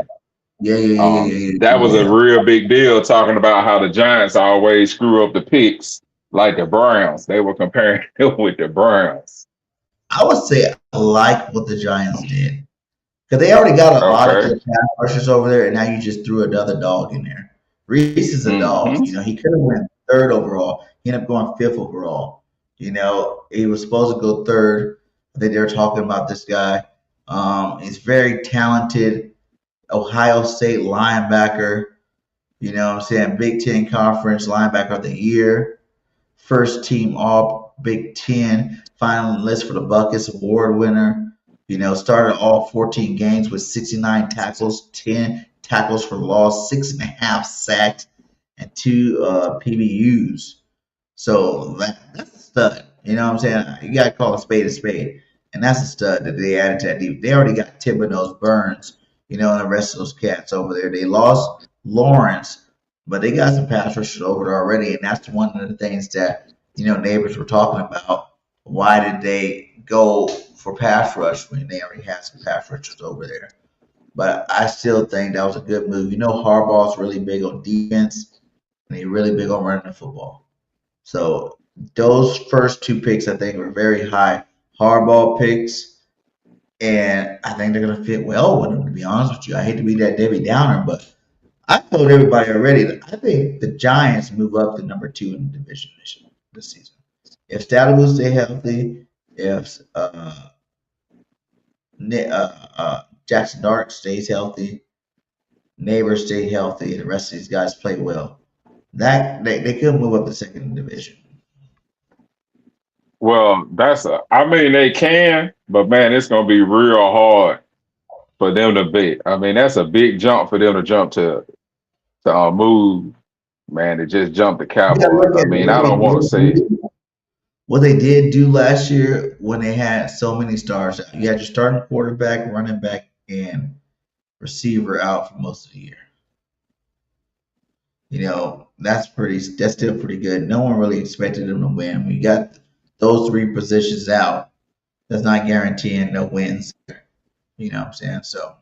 That was a yeah. real big deal, talking about how the Giants always screw up the picks like the Browns. They were comparing it with the Browns. I would say I like what the Giants did because they already got a lot of Okay. good pass rushers over there, and now you just threw another dog in there. Reese is a dog. Mm-hmm. He could have went 3rd overall. He ended up going 5th overall. He was supposed to go 3rd. I think they were talking about this guy. He's very talented. Ohio State linebacker. You know what I'm saying? Big Ten Conference linebacker of the year. first team All Big Ten finalist for the Buckets Award winner. Started all 14 games with 69 tackles, 10 tackles for loss, 6.5 sacks, and 2 PBUs. So that's a stud. You know what I'm saying? You got to call a spade a spade. And that's a stud that they added to that deep. They already got Thibodeau's Burns, and the rest of those cats over there. They lost Lawrence, but they got some pass rushers over there already. And that's one of the things that, neighbors were talking about. Why did they go for pass rush when they already had some pass rushers over there? But I still think that was a good move. Harbaugh's really big on defense, and he's really big on running the football. So those first 2 picks, I think, were very high Harbaugh picks, and I think they're going to fit well with them, to be honest with you. I hate to be that Debbie Downer, but I told everybody already that I think the Giants move up to number 2 in the division this season. If Staley stay healthy, if Jackson Dart stays healthy, Neighbors stay healthy, and the rest of these guys play well, that they could move up the second division. Well, they can, but man, it's gonna be real hard for them to beat. That's a big jump for them to jump to move, man, to just jump the Cowboys. I don't want to say what they did do last year when they had so many stars. You had your starting quarterback, running back, and receiver out for most of the year. That's still pretty good. No one really expected them to win. We got those 3 positions out. That's not guaranteeing no wins. You know what I'm saying? So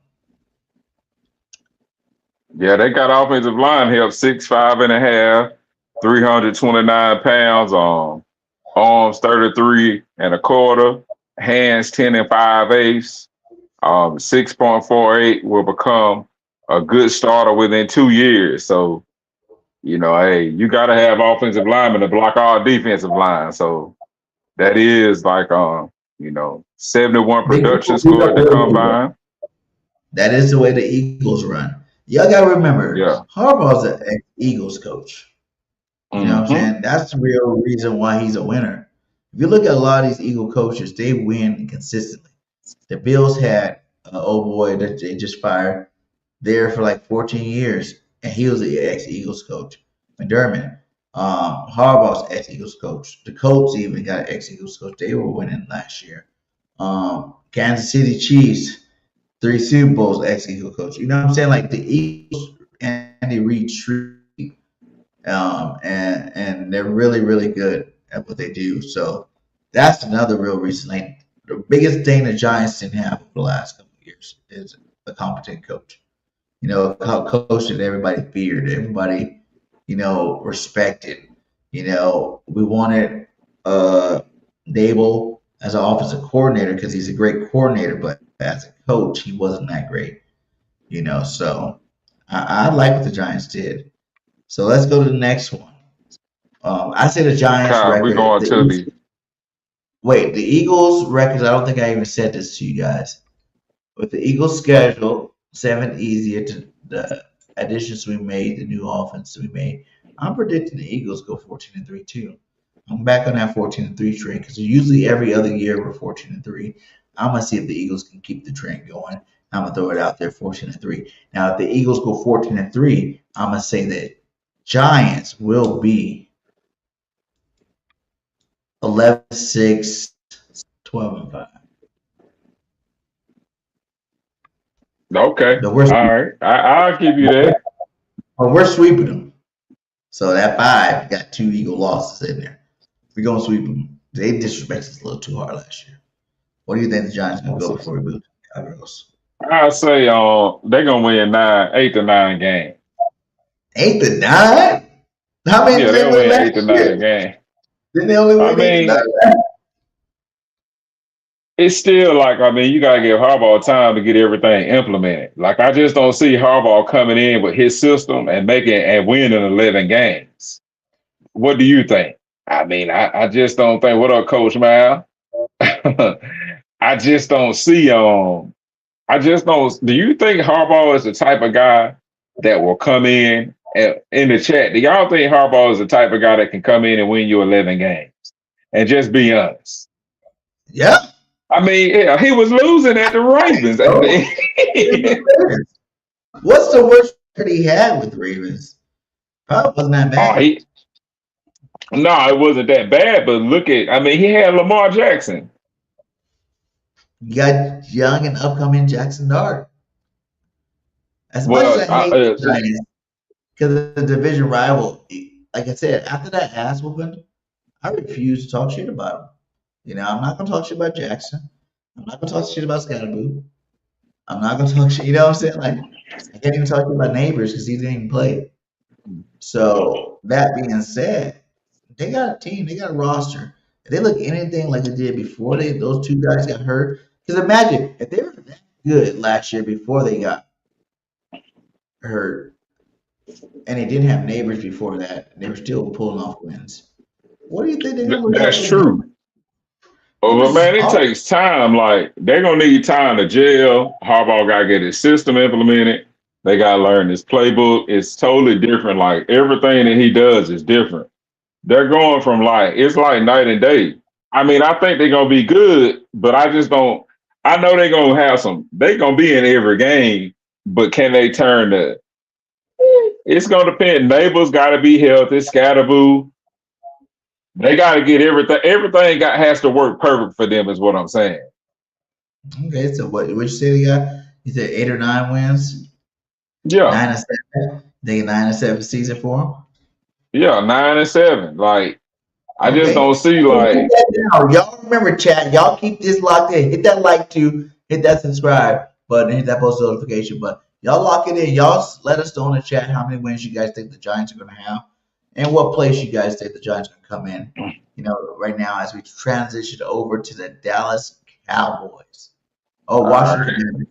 yeah, they got offensive line help 6'5.5", 329 pounds, arms 33 and a quarter, hands 10 5/8. 6.48 will become a good starter within 2 years. So, hey, you got to have offensive linemen to block all defensive line. So that is like, 71 production score at the combine. That is the way the Eagles run. Y'all got to remember, Harbaugh's an ex-Eagles coach. You know what I'm saying? That's the real reason why he's a winner. If you look at a lot of these Eagle coaches, they win consistently. The Bills had an old boy that they just fired there for like 14 years, and he was the ex-Eagles coach. McDermott, Harbaugh's ex-Eagles coach. The Colts even got an ex-Eagles coach. They were winning last year. Kansas City Chiefs, 3 Super Bowls, ex-Eagle coach. You know what I'm saying? Like the Eagles, Andy Reid, and they're really, really good at what they do. So that's another real reason. Like the biggest thing the Giants didn't have for the last couple of years is a competent coach. A coach that everybody feared, everybody, respected. We wanted Dable as an offensive coordinator because he's a great coordinator, but as a coach, he wasn't that great. So I like what the Giants did. So let's go to the next one. I say the Giants record. We're going to the Eagles records. I don't think I even said this to you guys. With the Eagles schedule, 7 easier to the additions we made, the new offense we made. I'm predicting the Eagles go 14-3 too. I'm back on that 14-3 train because usually every other year we're 14-3. I'm gonna see if the Eagles can keep the trend going. I'm gonna throw it out there 14-3. Now, if the Eagles go 14-3, I'm gonna say that Giants will be 11-6, 12-5. Okay. All right. I'll give you that. But we're sweeping them. So that 5 got 2 Eagle losses in there. We're going to sweep them. They disrespected us a little too hard last year. What do you think the Giants are going to go before we move to the Cowboys? I'll say they're going to win 8 to 9 games. 8 to 9? How many? Yeah, they'll win 8 to 9 games. Didn't they only win 8 to 9? It's still like, you got to give Harbaugh time to get everything implemented. Like, I just don't see Harbaugh coming in with his system and winning 11 games. What do you think? I just don't think. What up, Coach Mal? I just don't see. Do you think Harbaugh is the type of guy that will come in in the chat, do y'all think Harbaugh is the type of guy that can come in and win you 11 games? And just be honest. Yeah. I mean, yeah, he was losing at the Ravens. At the end. What's the worst record he had with the Ravens? Probably wasn't that bad. No, it wasn't that bad, but I mean, he had Lamar Jackson. You got young and upcoming Jackson Dart. As much as I hate the Giants, because the division rival, like I said, after that ass whooping, I refuse to talk shit about him. You know, I'm not gonna talk shit about Jackson. I'm not gonna talk shit about Scottaboo. I'm not gonna talk shit. You know what I'm saying? Like, I can't even talk shit about Neighbors because he didn't even play. So that being said, they got a team, they got a roster. If they look anything like they did before those two guys got hurt, because imagine if they were that good last year before they got hurt, and they didn't have Neighbors before that, and they were still pulling off wins. What do you think they're gonna look That's like? true. But man, it takes time. Like, they're gonna need time to gel. Harbaugh gotta get his system implemented. They gotta learn his playbook. It's totally different. Like, everything that he does is different. They're going from it's like night and day. I mean, I think they're gonna be good, but I just don't. I know they're gonna have they're gonna be in every game, but can they turn the? It's gonna depend. Neighbors gotta be healthy. Scatterboo. They got to get everything. Everything has to work perfect for them, is what I'm saying. Okay, so what you say they got? You said 8 or 9 wins? Yeah. 9 and 7. They get 9 and 7 season for them? Yeah, 9 and 7. Like, I just don't see Y'all remember, chat. Y'all keep this locked in. Hit that like to, hit that subscribe button, hit that post notification button. Y'all lock it in. Y'all let us know in the chat how many wins you guys think the Giants are going to have. And what place you guys think the Giants are going to come in, you know, right now as we transition over to the Dallas Cowboys. Oh, Washington. Right.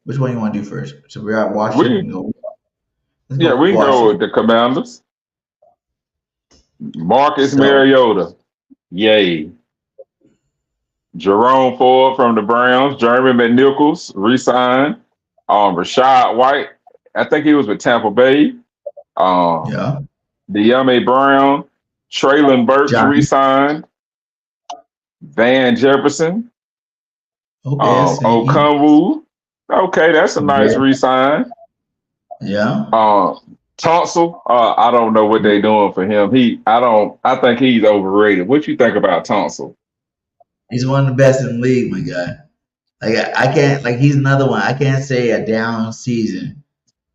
Which one you want to do first? So we're at Washington. We can go with the Commanders. Marcus Mariota. Yay. Jerome Ford from the Browns. Jeremy McNichols re-signed. Rashad White. I think he was with Tampa Bay. De'Ami Brown, Traylon Burks re-signed, Van Jefferson, Okunwu. Okay, that's a nice re-sign. Yeah. Tunsil, I don't know what they're doing for him. I think he's overrated. What you think about Tunsil? He's one of the best in the league, my guy. Like, I can't, like, he's another one. I can't say a down season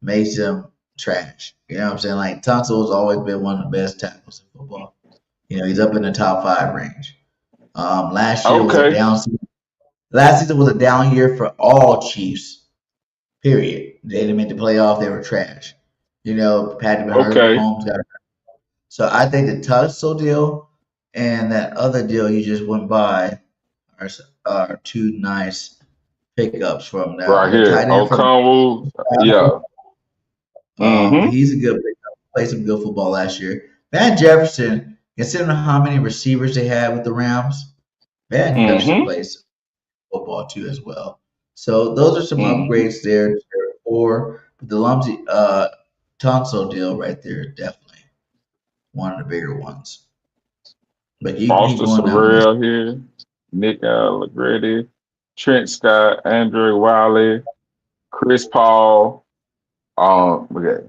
makes him trash. You know what I'm saying? Like, Tunsil has always been one of the best tackles in football. You know, he's up in the top 5 range. Last year was a down season. Last season was a down year for all Chiefs. Period. They didn't make the playoff. They were trash. You know, Patty Mahomes got hurt. So I think the Tunsil deal and that other deal you just went by are two nice pickups from that. Right here, Okunwu. Yeah. He's a good pickup. Played some good football last year. Van Jefferson, considering how many receivers they had with the Rams, Van Jefferson plays football too as well. So those are some upgrades there for the Lumsey Tunsil deal right there. Definitely one of the bigger ones. But you Foster Sorrell here, Nick Allegretti, Trent Scott, Andre Wiley, Chris Paul. We got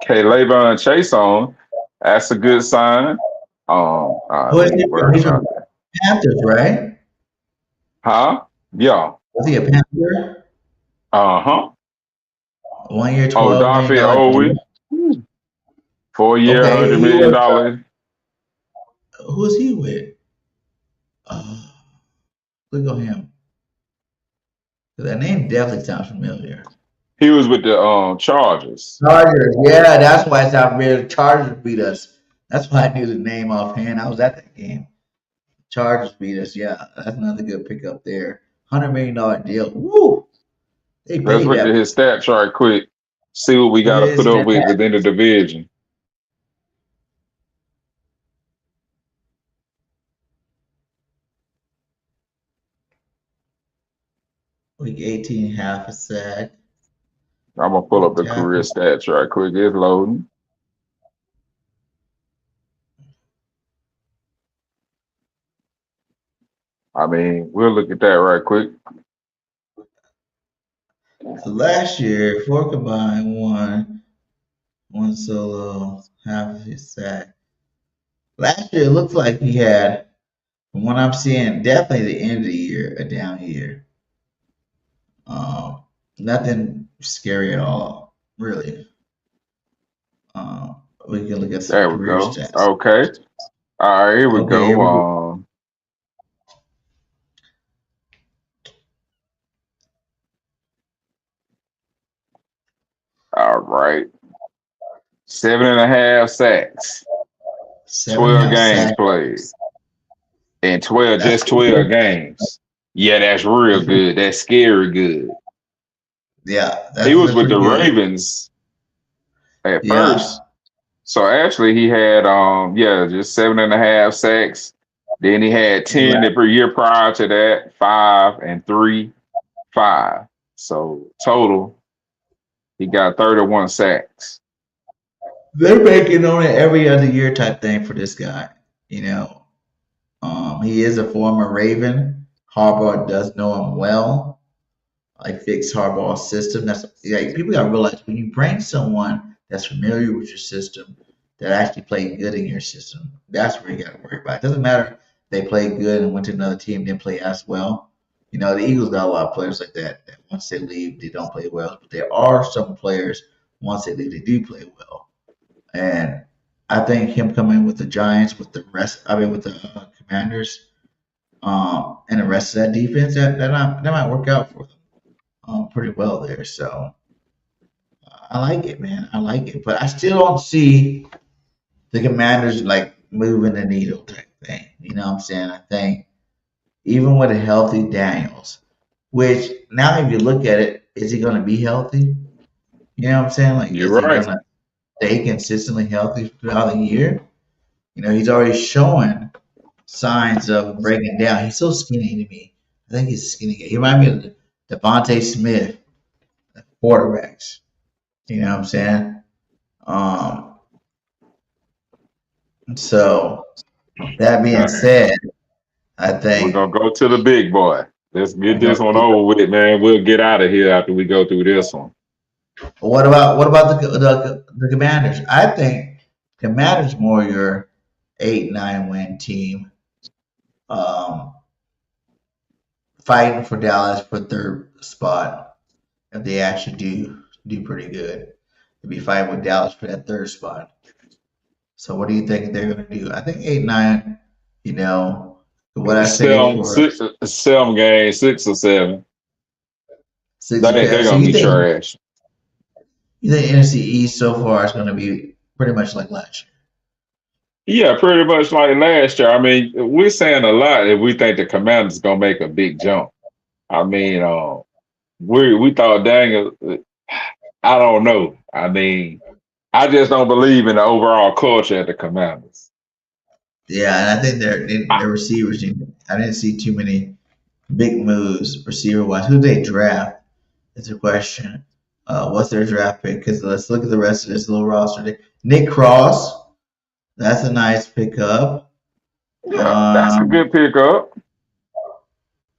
Levon Chase on. That's a good sign. Panthers, right? Huh? Yeah. Was he a Panther? 1 year, $12 million. 4 year, $100 million. Who is he with? Look on him. That name definitely sounds familiar. He was with the Chargers. Chargers, yeah, that's why it sounded familiar. Chargers beat us. That's why I knew the name offhand. I was at that game. Chargers beat us. Yeah, that's another good pickup there. $100 million deal. Woo! Let's look at his stat chart quick. See what we got to put up with within the division. Week 18, half a sack. I'm going to pull up the career stats right quick. It's loading. I mean, we'll look at that right quick. So last year, 4 combined, one solo, half of his sack. Last year, it looks like he had, from what I'm seeing, definitely the end of the year, a down year. Nothing scary at all, really. We can look at some There we career go. stats. Okay. All right, here we Okay, here we go. go. All right. 7.5 sacks, Seven and a 12 half games sacks. played, and 12, That's just pretty 12 good. games. Yeah, that's real That's pretty, good. That's scary good. yeah, He was that's with pretty the good. Ravens at Yeah, first. So actually he had just 7.5 sacks. Then he had 10 right. the per year prior to that, 5 and 3, 5. So total, he got 31 sacks. They're making on it every other year type thing for this guy. You know, he is a former Raven. Harbaugh does know him well. Like fix Harbaugh's system. That's like people gotta realize when you bring someone that's familiar with your system that actually played good in your system, that's where you gotta worry about. It doesn't matter if they played good and went to another team didn't play as well. You know, the Eagles got a lot of players like that, that once they leave they don't play well. But there are some players once they leave they do play well. And I think him coming with the Giants with the rest I mean with the Commanders, and the rest of that defense that might work out for them pretty well there. So I like it, man. I like it, but I still don't see the Commanders like moving the needle type thing. You know what I'm saying? I think even with a healthy Daniels, which now if you look at it, is he going to be healthy? You know what I'm saying? Like, You're is he going right. to stay consistently healthy throughout the year? You know, he's already showing signs of breaking down. He's so skinny to me. I think he's a skinny guy. He reminds me of Devontae Smith, quarterbacks. You know what I'm saying? Um, so that being All right. said, I We're think gonna go to the big boy. Let's get we're this going one to. over with, man. We'll get out of here after we go through this one. What about the Commanders? I think Commanders more your 8-9 win team, um, fighting for Dallas for third spot. If they actually do pretty good, they'll be fighting with Dallas for that third spot. So what do you think they're going to do? I think 8-9. You know what I say Seven, for six, 7 games, 6 or 7. six. They're Okay, so gonna be trash. you think NFC East so far is going to be pretty much like last Yeah, pretty much like last year. I mean, we're saying a lot if we think the Commanders gonna make a big jump. I mean, we thought Daniel. I don't know. I mean, I just don't believe in the overall culture at the Commanders. year? Yeah, and I think I, their receivers. I didn't see too many big moves receiver wise. Who they draft is a question. What's their draft pick? Because let's look at the rest of this little roster. Nick Cross, that's a nice pickup. yeah, that's a Um, good pickup.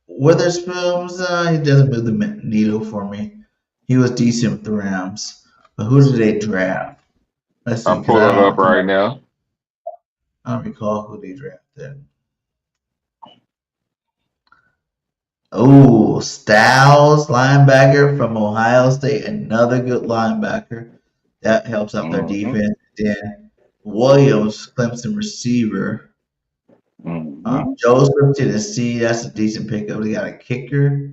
Witherspoon's he doesn't move the needle for me. He was decent with the Rams, but who did they draft? Let's see, I'm because pulling it up right now. I don't recall who they drafted. Oh, Styles, linebacker from Ohio State, another good linebacker. That helps out their Hmm defense. Then Williams, Clemson receiver. hmm Joseph, Tennessee, that's a decent pickup. They got a kicker,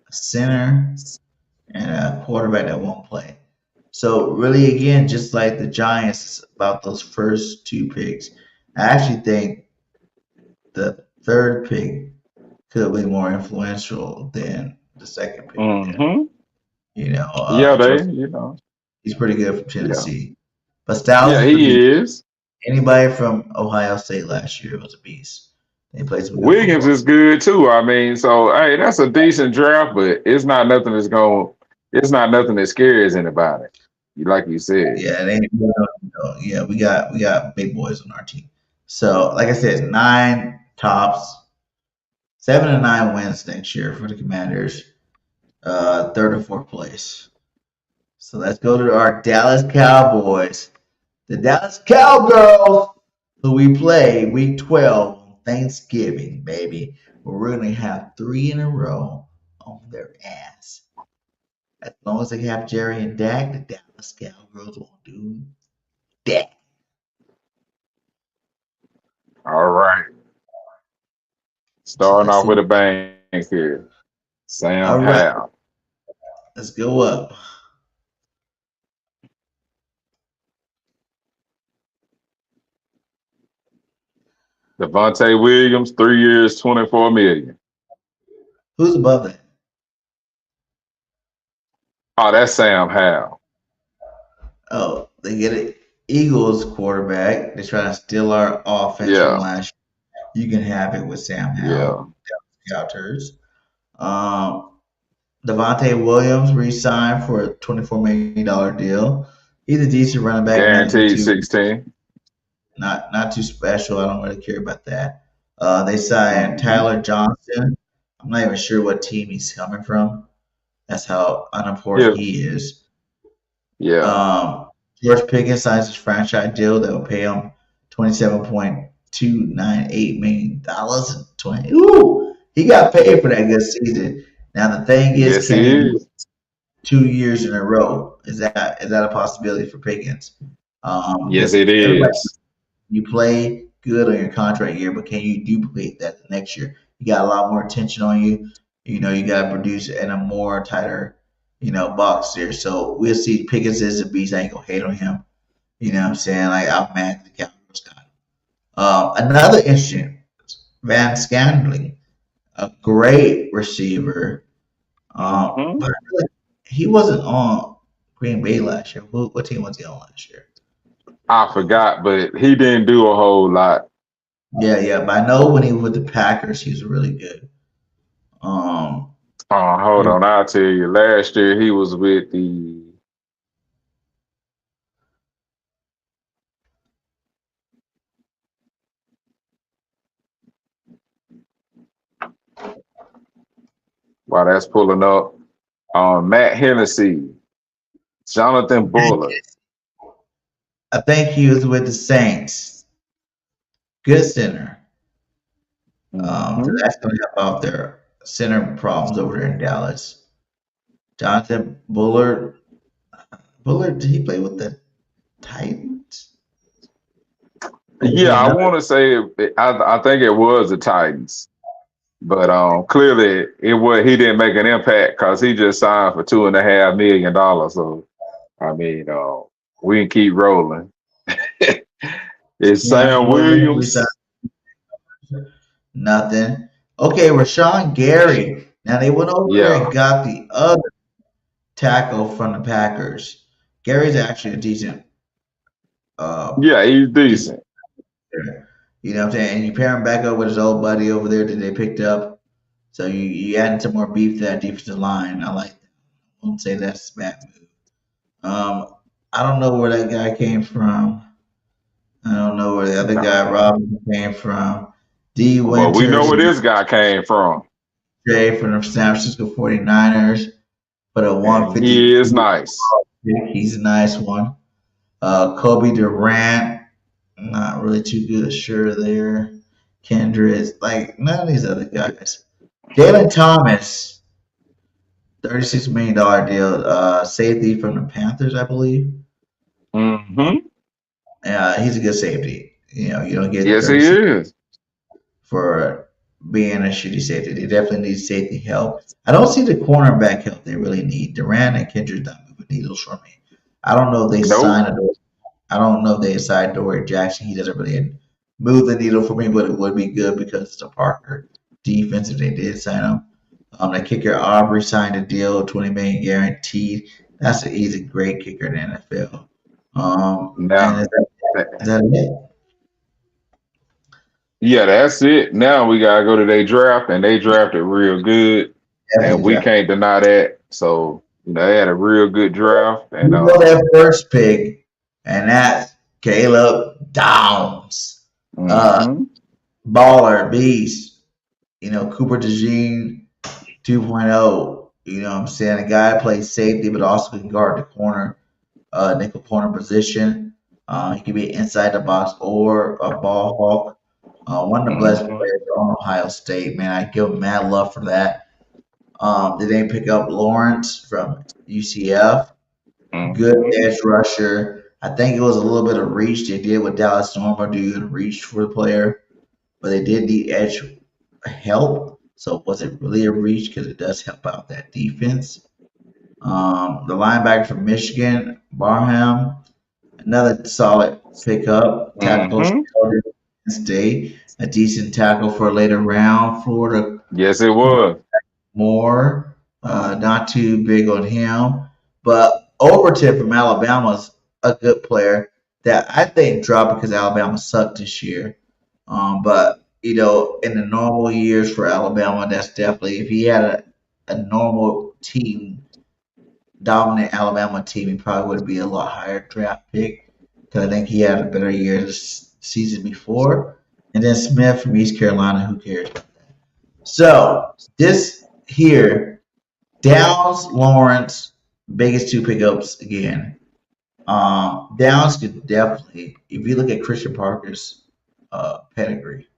a center, and a quarterback that won't play. So really, again, just like the Giants, about those first two picks, I actually think the third pick could be more influential than the second pick there. hmm You know, Yeah, Joseph, they. he's pretty good from Yeah, Tennessee. But Styles yeah, is he produced. is. Anybody from Ohio State last year was a beast. They played some good Wiggins football. is good too. I mean, so hey, that's a decent draft, but it's not nothing that's going. It's not nothing that scares anybody. Like you said. Yeah, yeah, we got big boys on our team. So, like I said, 9 tops. 7-9 wins next year for the Commanders. Third or fourth place. So let's go to our Dallas Cowboys. The Dallas Cowgirls, who we play week 12 on Thanksgiving, baby. Where we're going to have 3 in a row on their ass. As long as they have Jerry and Dak, the Dallas Cowgirls won't do that. All right. Starting off with a bang here. Sam All right. Howell. Let's go up. Devontae Williams, 3 years, $24 million. Who's above that? Oh, that's Sam Howell. Oh, they get an Eagles quarterback. They're trying to steal our offense Yeah. from last year. You can have it with Sam Howell. Scouters. Devontae Williams re-signed for a $24 million deal. He's a decent running back. Guaranteed 16. Not too special. I don't really care about that. They signed Tyler Johnson. I'm not even sure what team he's coming from. That's how unimportant he is. Yeah. George Pickens signs his franchise deal that will pay him $27.298 million. Ooh, he got paid for that good season. Now the thing is, Yes, can he he do is. 2 years in a row? Is that a possibility for Pickens? Yes, it is. You play good on your contract year, but can you duplicate that the next year? You got a lot more attention on you. You know, you got to produce in a more tighter, box there. So we'll see. Pickens is a beast. I ain't gonna hate on him. You know what I'm saying? Like I'm mad at the Cowboys got him. Another interesting, Van Scandling, a great receiver. But really, he wasn't on Green Bay last year. What team was he on last year? I forgot, but he didn't do a whole lot. Yeah. But I know when he was with the Packers, he was really good. Hold on, I'll tell you. Last year he was with the While that's pulling up. Matt Hennessy, Jonathan Bullard. I think he was with the Saints. Good center. So that's going to help out their center problems over there in Dallas. Jonathan Bullard. Did he play with the Titans? Yeah, I want to say I think it was the Titans, but clearly he didn't make an impact because he just signed for $2.5 million. So I mean, we can keep rolling. It's Sam Williams. Nothing. Okay, Rashawn Gary. Now they went over there and got the other tackle from the Packers. Gary's actually a decent. He's decent. You know what I'm saying? And you pair him back up with his old buddy over there that they picked up. So you added some more beef to that defensive line. I like that. I won't say that's a bad move. I don't know where that guy came from. I don't know where the other guy, Robinson, came from. D. Winters. Well, we know where this guy came from. Jay from the San Francisco 49ers. But a 150. He is nice. He's a nice one. Kobe Durant, not really too good, sure there. Kendrick, like none of these other guys. Jalen Thomas, $36 million deal, safety from the Panthers, I believe. Yeah, he's a good safety. You don't get. Yes, he is. For being a shitty safety, they definitely need safety help. I don't see the cornerback help they really need. Durant and Kendrick not moving needles for me. I don't know if they signed Dory Jackson. He doesn't really move the needle for me, but it would be good because it's a Parker defense if they did sign him. The kicker Aubrey signed a deal, $20 million guaranteed. That's an easy, great kicker in the NFL. And is that it? Yeah, that's it. Now we gotta go to their draft, and they drafted real good, and we can't deny that. So they had a real good draft, and that first pick, and that's Caleb Downs, baller beast. Cooper DeJean 2.0. You know what I'm saying? A guy that plays safety but also can guard the corner, nickel corner position. He can be inside the box or a ball hawk. One of the best Mm-hmm. players on Ohio State, man. I give him mad love for that. They didn't pick up Lawrence from UCF. Good Mm-hmm. edge rusher. I think it was a little bit of reach they did with Dallas Norma do reach for the player, but they did need edge help. So it wasn't really a reach because it does help out that defense. The linebacker from Michigan, Barham, another solid pickup. Tackle Mm-hmm. State, a decent tackle for a later round. Florida Yes, it was. more, not too big on him. But Overton from Alabama's a good player that I think dropped because Alabama sucked this year. But in the normal years for Alabama, that's definitely if he had a normal team, dominant Alabama team, he probably would be a lot higher draft pick because I think he had a better year this season before. And then Smith from East Carolina, who cares? So this here, Downs, Lawrence, biggest two pickups again. Downs could definitely, if you look at Christian Parker's pedigree,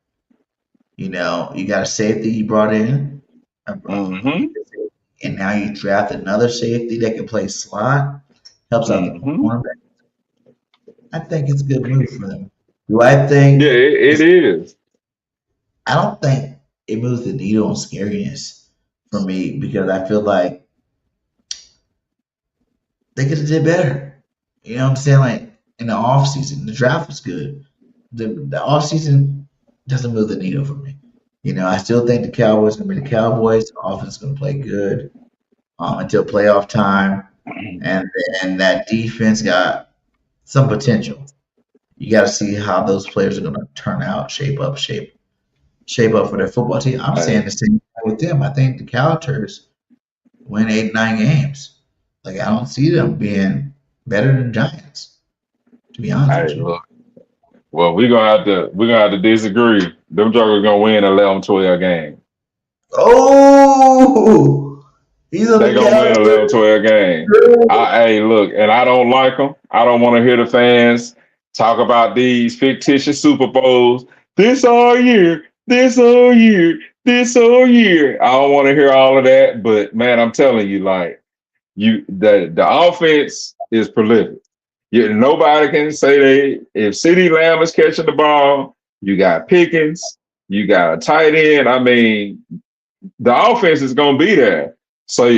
you got a safety you brought in, Mm-hmm. and now you draft another safety that can play slot, helps out the Mm-hmm. cornerback. I think it's a good move for them. Do I think? Yeah, it is. I don't think it moves the needle on scariness for me because I feel like they could have did better. You know what I'm saying? Like in the off season, the draft was good. The off season doesn't move the needle for me. I still think the Cowboys are gonna be the Cowboys. The offense is gonna play good until playoff time, and then that defense got some potential. You got to see how those players are gonna turn out, shape up for their football team. I'm saying the same thing with them. I think the Cowboys win 8, 9 games. Like I don't see them being better than Giants. To be honest with Hey, you. look. Well, we're gonna have to disagree. Them Jokers gonna win 11, 12 games. Oh, he's on They the gonna win 11, Cowboys. 12 games. Hey, look, and I don't like them. I don't want to hear the fans talk about these fictitious Super Bowls. This all year, this all year, this all year. I don't want to hear all of that. But man, I'm telling you, like the offense is prolific. Nobody can say if CeeDee Lamb is catching the ball, you got Pickens, you got a tight end. I mean, the offense is going to be there. So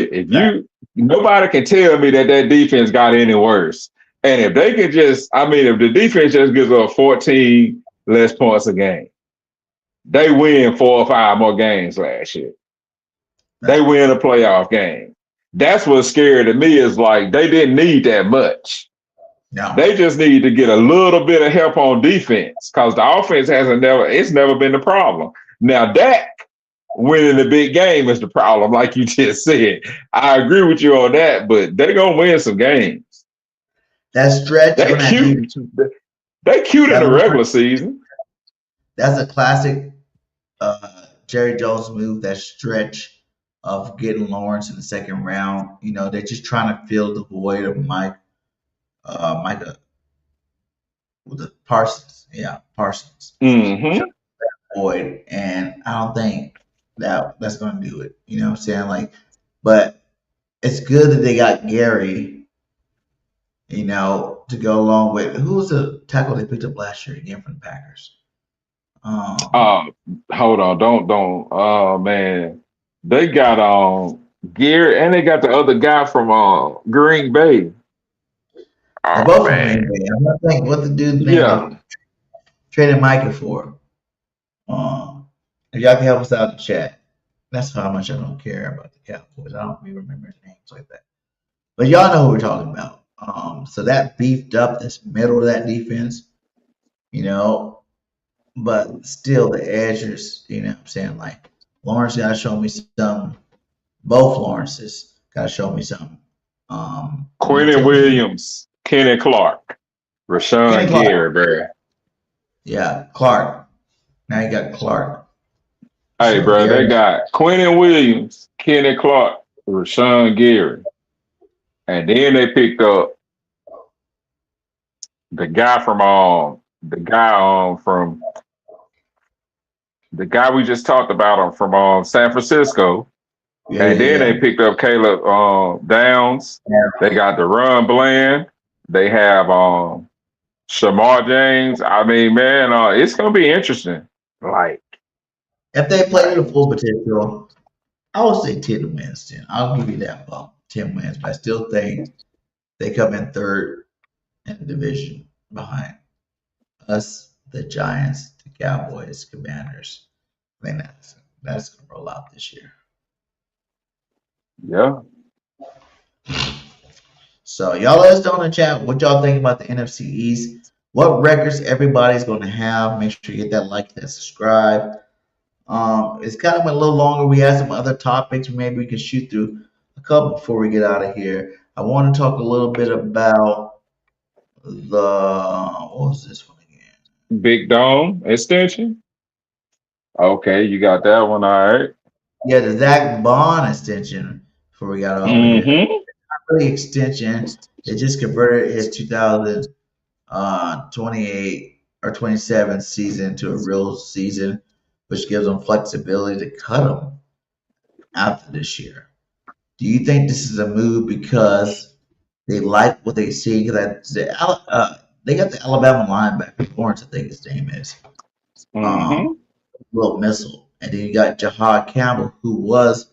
nobody can tell me that defense got any worse. And if they can if the defense just gives up 14 less points a game, they win 4 or 5 more games last year. They win a playoff game. That's what's scary to me is like they didn't need that much. No. They just need to get a little bit of help on defense because the offense it's never been the problem. Now Dak winning the big game is the problem, like you just said. I agree with you on that, but they're gonna win some games. That stretch. They cute. They cute in the regular season. That's a classic Jerry Jones move. That stretch of getting Lawrence in the second round. They're just trying to fill the void of Micah with the Parsons. Yeah, Parsons. Mm-hmm. Void, and I don't think that's going to do it. You know what I'm saying? Like, but it's good that they got Gary. To go along with who was the tackle they picked up last year again from the Packers? Hold on, don't. Oh man, they got Gary, and they got the other guy from Green Bay. They're both from Green Bay. I'm not thinking what the dude's name traded Micah for. If y'all can help us out in the chat. That's how much I don't care about the Cowboys. I don't even remember names like that. But y'all know who we're talking about. So that beefed up this middle of that defense, but still the edges, what I'm saying? Like Lawrence got to show me something. Both Lawrences got to show me something. Quentin Williams, Kenny Clark, Rashawn Gary, bro. Yeah, Clark. Now you got Clark. Hey, So bro, they they're got Quentin Williams, Kenny Clark, Rashawn Gary, and then they picked up the guy from the guy we just talked about from San Francisco, yeah, and then yeah, they picked up Caleb Downs. yeah. They got Deron Bland. They have Shamar James. I mean, man, it's gonna be interesting. Like, If they play to the full potential, I would say 10 wins. 10. I'll give you that bump, 10 wins. But I still think they come in third in the division behind us, the Giants, the Cowboys, Commanders. I think that's gonna roll out this year. yeah, So y'all let us know in the chat what y'all think about the NFC East. What records everybody's going to have. Make sure you hit that like, that subscribe. It's kind of a little longer. We had some other topics. Maybe we can shoot through a couple before we get out of here. I want to talk a little bit about what was this one again? Big Dome extension. Okay, you got that one. All right. Yeah, the Zach Bond extension before we got over here. Mm-hmm. Really extension. They just converted his 2028 or 27 season to a real season, which gives them flexibility to cut him after this year. Do you think this is a move because they like what they see? Because they got the Alabama linebacker, Lawrence, I think his name is, Mm-hmm. little missile, and then you got Jahad Campbell, who was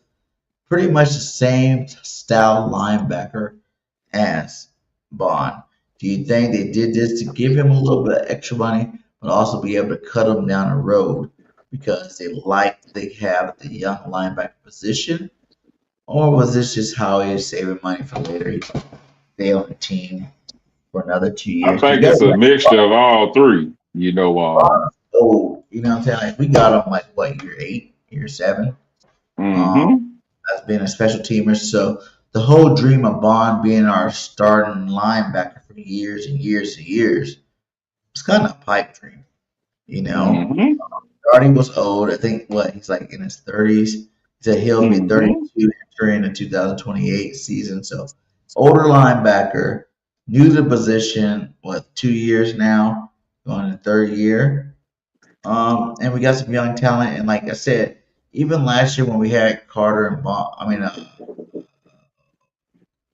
pretty much the same style linebacker as Bond. Do you think they did this to give him a little bit of extra money, but also be able to cut him down the road because they have the young linebacker position? Or was this just how he was saving money for later? He stay on the team for another 2 I years. think it's a mixture of all three. You know, Oh, you know what I'm saying? Like, we got him like what, year 8, year 7? mm-hmm. As being a special teamer. So the whole dream of Bond being our starting linebacker for years and years and years was kind of a pipe dream. You know, Mm-hmm. Darty was old. I think he's like in his 30s. He said he'll be Mm-hmm. 32 entering the 2028 season. So older linebacker, new to the position, 2 years now, going in the third year. And we got some young talent. And like I said, even last year when we had Carter and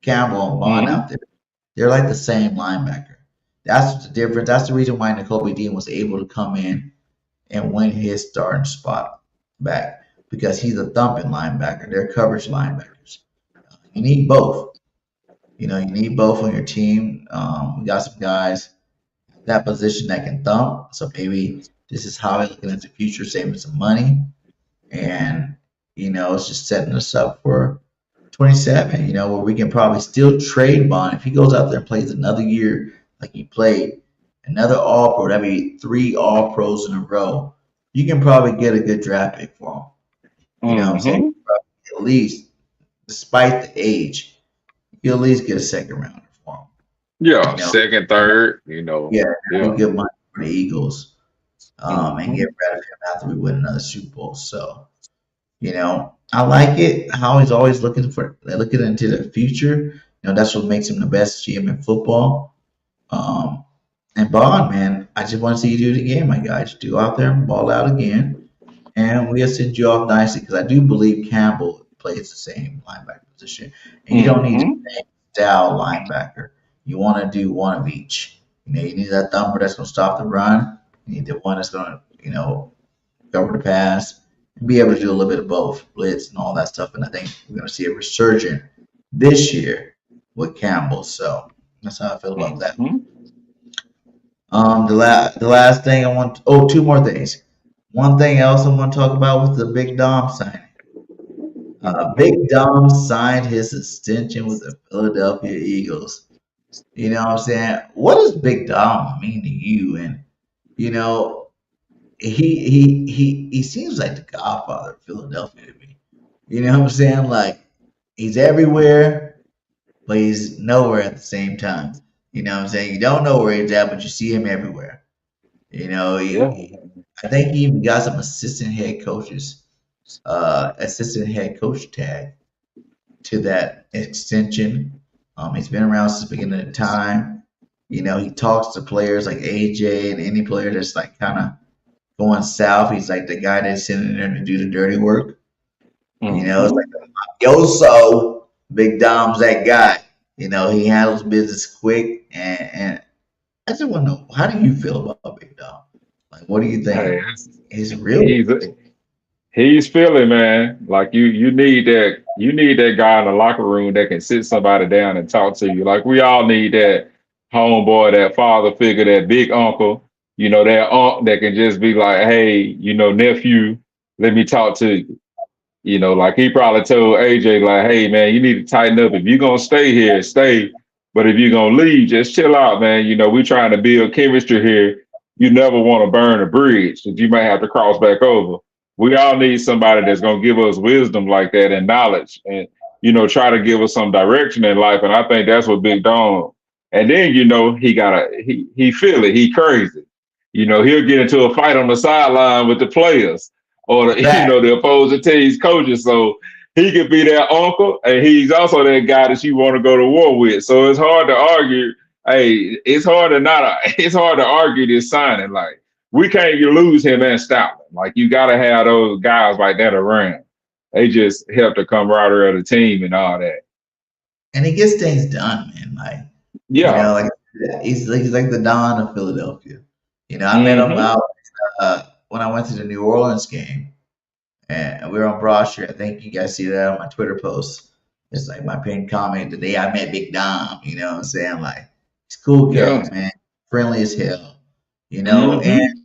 Campbell and Bond Mm-hmm. out there, they're like the same linebacker. That's the difference. That's the reason why N'Kobe Dean was able to come in and win his starting spot back, because he's a thumping linebacker. They're coverage linebackers. You need both. You need both on your team. We got some guys in that position that can thump. So maybe this is how we're looking at the future, saving some money. And, it's just setting us up for 27, where we can probably still trade Bond. If he goes out there and plays another year like he played, another All Pro, that'd be 3 All Pros in a row. You can probably get a good draft pick for him. You know what I'm saying? At least, despite the age, you at least get a second rounder for him. Yeah, second, third, Yeah, Yeah. good money for the Eagles, and Mhm. get rid of him after we win another Super Bowl. So, I like it how he's always looking into the future. That's what makes him the best GM in football. And Bond, man, I just want to see you do it again, my guy. Just go out there and ball out again, and we'll send you off nicely, because I do believe Campbell plays the same linebacker position, and you don't need Mhm. the same style linebacker. You want to do one of each. You need that thumper that's going to stop the run. You need the one that's going to, cover the pass, and be able to do a little bit of both, blitz and all that stuff. And I think we're going to see a resurgence this year with Campbell. So that's how I feel about that. Mhm. The last thing I want. Oh, 2 more things. One thing else I want to talk about was the Big Dom signing. Big Dom signed his extension with the Philadelphia Eagles. You know what I'm saying? What does Big Dom mean to you? And he seems like the godfather of Philadelphia to me. You know what I'm saying? Like, he's everywhere, but he's nowhere at the same time. You know what I'm saying? You don't know where he's at, but you see him everywhere. Yeah. I think he even got some assistant head coaches assistant head coach tag to that extension. He's been around since the beginning of the time. You know, he talks to players like AJ and any player that's like kind of going south. He's like the guy that's sitting there to do the dirty work. You know, it's like Yoso, Big Dom's that guy. You know, he handles business quick, and I just want to know, how do you feel about Big Dom? Like, what do you Hey, think? Is it real? he's he's feeling, man. Like you need that guy in the locker room that can sit somebody down and talk to you. Like we all need that homeboy, that father figure, that big uncle, that uncle that can just be like, hey, nephew, let me talk to you. Like he probably told AJ, like, hey man, you need to tighten up. If you're gonna stay here, stay. But if you're gonna leave, just chill out, man. We trying to build chemistry here. You never want to burn a bridge that you may have to cross back over. We all need somebody that's gonna give us wisdom like that and knowledge and try to give us some direction in life. And I think that's what Big Dom. And then he feel it, he crazy. He'll get into a fight on the sideline with the players or the opposing team's coaches. So he could be that uncle, and he's also that guy that you want to go to war with. So it's hard to argue. Hey, it's hard to argue this signing. Like we can't lose him and Stoutland. Like you got to have those guys like that around. They just help the camaraderie of the team and all that. And he gets things done, man. Like, Yeah. like he's like the Don of Philadelphia. I met him out when I went to the New Orleans game, and we were on Broad Street. I think you guys see that on my Twitter post. It's like my pinned comment, the day I met Big Dom. You know what I'm saying? Like, he's a cool guy, man. Friendly as hell. And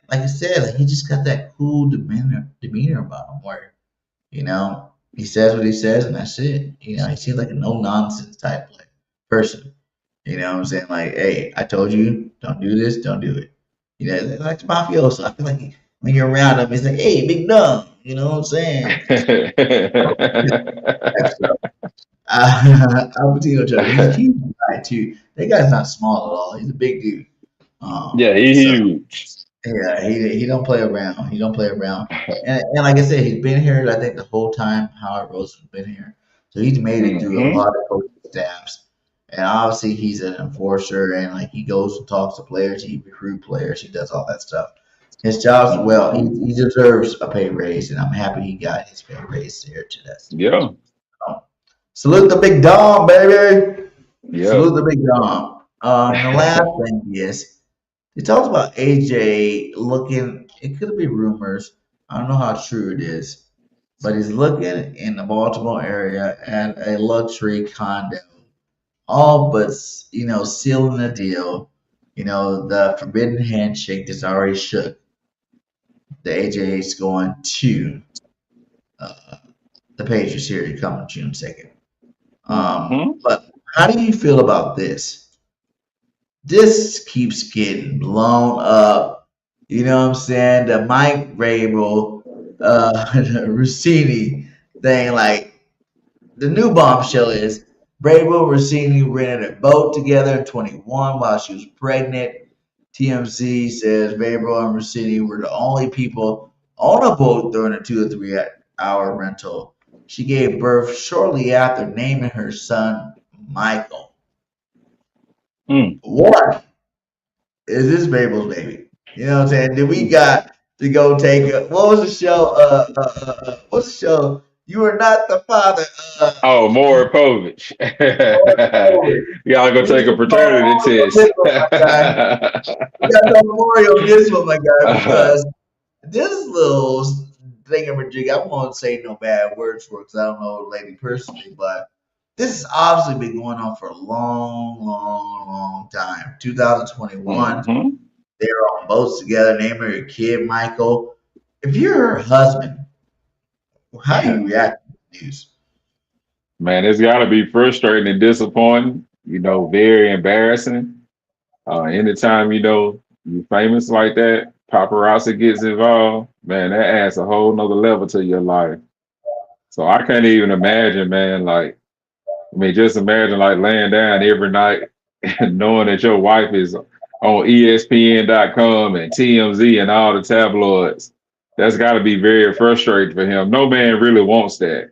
like I said, like, he just got that cool demeanor about him where, he says what he says and that's it. He seems like a no nonsense type person. You know what I'm saying? Like, hey, I told you, don't do this, don't do it. Like mafioso. I feel like when you're around him, he's like, hey, Big Dom. You know what I'm saying? Albertino Joe, he's a huge guy too. That guy's not small at all. He's a big dude. Yeah, he's huge. Yeah, he don't play around. He don't play around. And like I said, he's been here, I think, the whole time Howard Rose has been here. So he's made it through a lot of coaching staffs. And obviously he's an enforcer, and like he goes and talks to players, he recruits players, he does all that stuff. His job's well, he deserves a pay raise, and I'm happy he got his pay raise here today. Yeah. Salute the Big Dom, baby. Yeah. Salute the Big Dom. And the last thing is, he talks about AJ looking, it could be rumors, I don't know how true it is, but he's looking in the Baltimore area at a luxury condo. All but, sealing the deal. The forbidden handshake that's already shook. The AJ is going to the Patriots here coming June 2nd. But how do you feel about this? This keeps getting blown up. You know what I'm saying? The Mike Rabel, the Rossini thing, like the new bombshell is Vrabel and Rossini rented a boat together in 21 while she was pregnant. TMZ says Vrabel and Rossini were the only people on a boat during a 2 or 3 hour rental. She gave birth shortly after naming her son Michael. What is this Vrabel's baby? You know what I'm saying? Did we got to go take what was the show? What's the show? You are not the father. Maury Povich. You gotta go take a paternity test. You got no Maury on this one, my guy, because this little thingamajig, I won't say no bad words for it because I don't know the lady personally, but this has obviously been going on for a long, long, long time. 2021, they were on boats together, naming her kid Michael. If you're her husband, how do you react to the news? Man, it's got to be frustrating and disappointing, very embarrassing. Anytime, you're famous like that, paparazzi gets involved, man, that adds a whole nother level to your life. So I can't even imagine, man, just imagine laying down every night and knowing that your wife is on ESPN.com and TMZ and all the tabloids. That's got to be very frustrating for him. No man really wants that.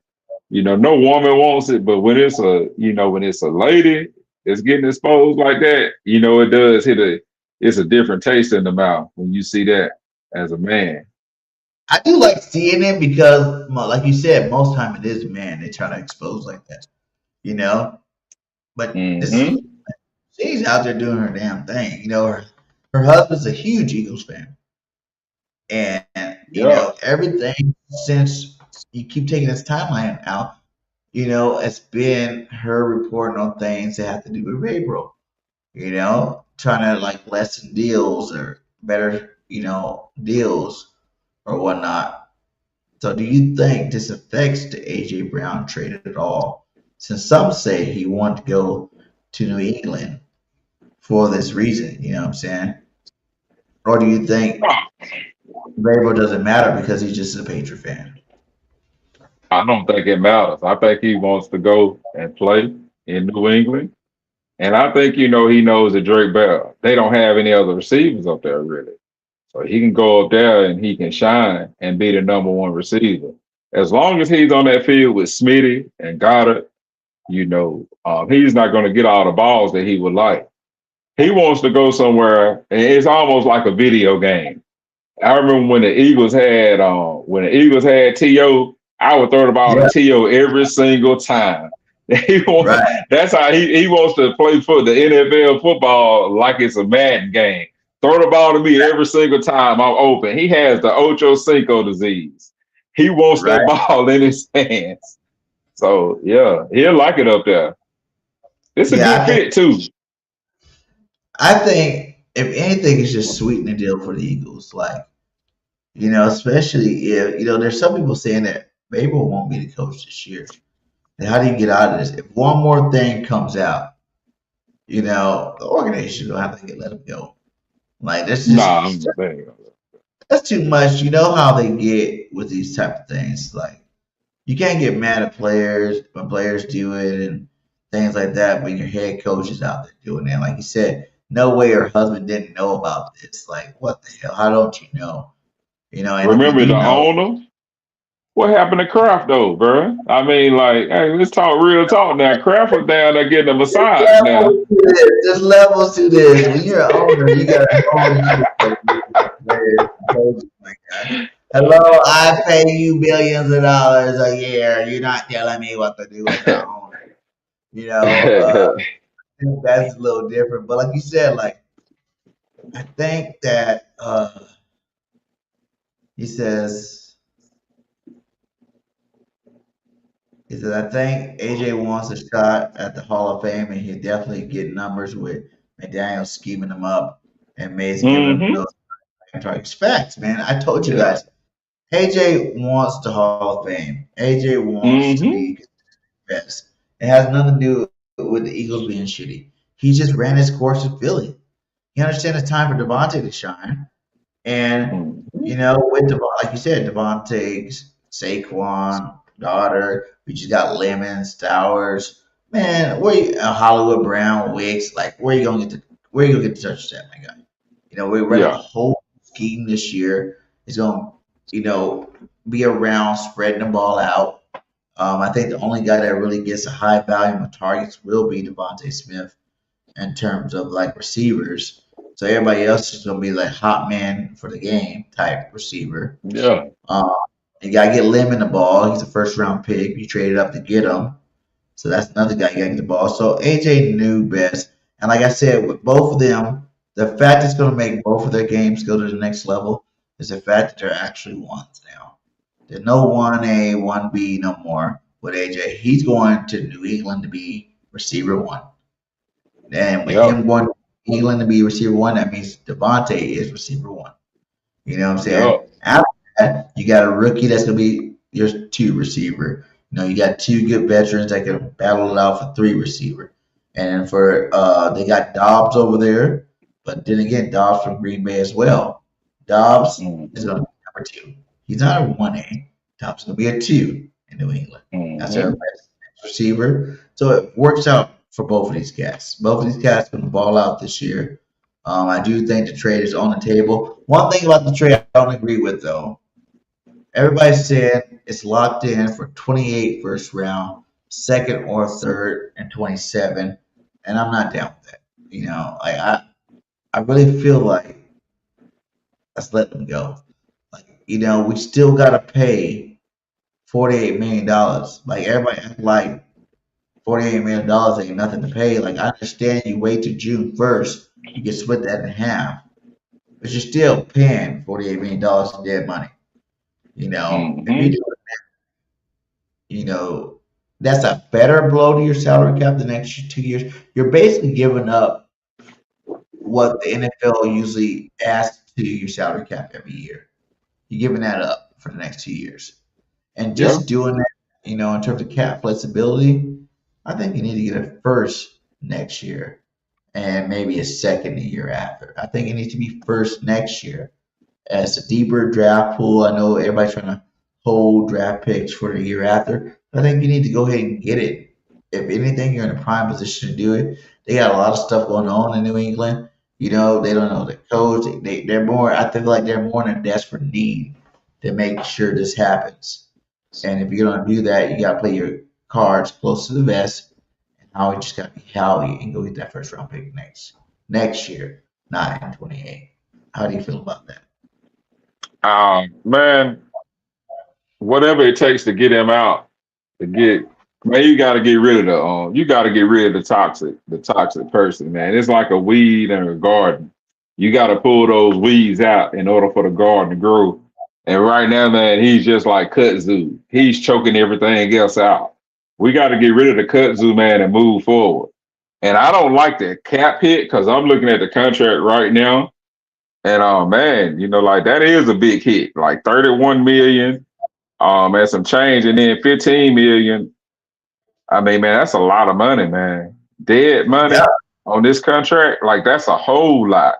No woman wants it, but when it's a lady that's getting exposed like that, it does it's a different taste in the mouth when you see that as a man. I do like seeing it because, like you said, most time it is man they try to expose like that, you know. But this is Hmm. she's out there doing her damn thing. Her husband's a huge Eagles fan, and Yeah. everything since you keep taking this timeline out, it's been her reporting on things that have to do with Rabro. Trying to like lessen deals or better, deals or whatnot. So, do you think this affects the AJ Brown trade at all? Since some say he wanted to go to New England for this reason, you know what I'm saying? Or do you think Vrabel doesn't matter because he's just a Patriot fan? I don't think it matters. I think he wants to go and play in New England. And I think, he knows that Drake Bell, they don't have any other receivers up there really. So he can go up there and he can shine and be the number one receiver. As long as he's on that field with Smitty and Goddard, he's not going to get all the balls that he would like. He wants to go somewhere, and it's almost like a video game. I remember when the Eagles had T.O., I would throw the ball to Yeah, T.O. every single time. right. That's how he wants to play for the NFL football like it's a Madden game. Throw the ball to me every single time I'm open. He has the Ocho Cinco disease. He wants that Right. ball in his hands. So yeah, he'll like it up there. It's a Yeah, good fit too. I think if anything, it's just sweeten the deal for the Eagles. Like, especially if, there's some people saying that Babel won't be the coach this year. And how do you get out of this? If one more thing comes out, the organization will have to let him go. Like, Nah, I'm saying. that's too much. You know how they get with these type of things. Like, you can't get mad at players when players do it and things like that when your head coach is out there doing it. Like you said, no way her husband didn't know about this. Like, what the hell? How don't you know? And if you Remember do the know, owner? What happened to Kraft though, bro? I mean, like, hey, let's talk real talk now. Kraft was down there getting a there's massage now. levels to this. There's levels to this. When you're an owner, you gotta own shit. Players, coaches, my God. Hello, I pay you billions of dollars a year. You're not telling me what to do as an owner. You know, uh, I think that's a little different. But like you said, like I think that he says I think AJ wants a shot at the Hall of Fame, and he'll definitely get numbers with McDaniel scheming him up and Mays giving him Hmm. those targets. Facts, man. I told you Yeah. guys. AJ wants the Hall of Fame. AJ wants to Hmm. be best. It has nothing to do with the Eagles being shitty. He just ran his course in Philly. He understands it's time for Devontae to shine. And, Hmm. with like you said, Devontae, Saquon, Daughter, we just got Lemon, Stowers. Man, Hollywood Brown, Wicks, like where you gonna get the touches at, my guy? We're running a Yeah. whole scheme this year. It's gonna, be around spreading the ball out. I think the only guy that really gets a high volume of targets will be Devontae Smith in terms of like receivers. So everybody else is gonna be like hot man for the game type receiver. Yeah. Um, you gotta get Lemon the ball. He's a first round pick. You traded up to get him, so that's another guy you gotta get the ball. So AJ knew best, and like I said, with both of them, the fact that's gonna make both of their games go to the next level is the fact that they're actually ones now. There's no 1A, 1B no more with AJ. He's going to New England to be receiver one. And with Yep. him going to England to be receiver one, that means Devontae is receiver one. You know what I'm saying? Yep. After that, you got a rookie that's gonna be your two receiver. You got two good veterans that can battle it out for three receiver. And for they got Dobbs over there, but then again, Dobbs from Green Bay as well. Dobbs is Hmm. gonna be number two. He's not a 1A. Dobbs is gonna be a two in New England. That's their Hmm. best receiver. So it works out for both of these guys. Both of these guys going to ball out this year. I do think the trade is on the table. One thing about the trade I don't agree with though, Everybody said it's locked in for 28 first round, second or third, and 27. And I'm not down with that. I really feel like let's let them go. Like, we still gotta pay $48 million. Like everybody act like $48 million ain't nothing to pay. Like I understand you wait till June 1st, you can split that in half, but you're still paying $48 million in dead money. If you Mm-hmm. do that's a better blow to your salary cap the next 2 years. You're basically giving up what the NFL usually asks to your salary cap every year. You're giving that up for the next 2 years. And Yeah. just doing that, in terms of cap flexibility, I think you need to get a first next year and maybe a second the year after. I think it needs to be first next year as a deeper draft pool. I know everybody's trying to hold draft picks for the year after. I think you need to go ahead and get it. If anything, you're in a prime position to do it. They got a lot of stuff going on in New England. They don't know the coach. They're more. I feel like they're more in a desperate need to make sure this happens. And if you're gonna do that, you gotta play your cards close to the vest. And Howie just gotta be Howie and go get that first round pick next year, not in 28. How do you feel about that? Man, whatever it takes to get him out, to get man, you got to get rid of you got to get rid of the toxic person, man. It's like a weed in a garden. You got to pull those weeds out in order for the garden to grow. And right now, man, he's just like kudzu. He's choking everything else out. We got to get rid of the kudzu, man, and move forward. And I don't like the cap hit because I'm looking at the contract right now. And man, like that is a big hit, like 31 million, and some change, and then 15 million. I mean, man, that's a lot of money, man. Dead money Yeah, on this contract, like that's a whole lot.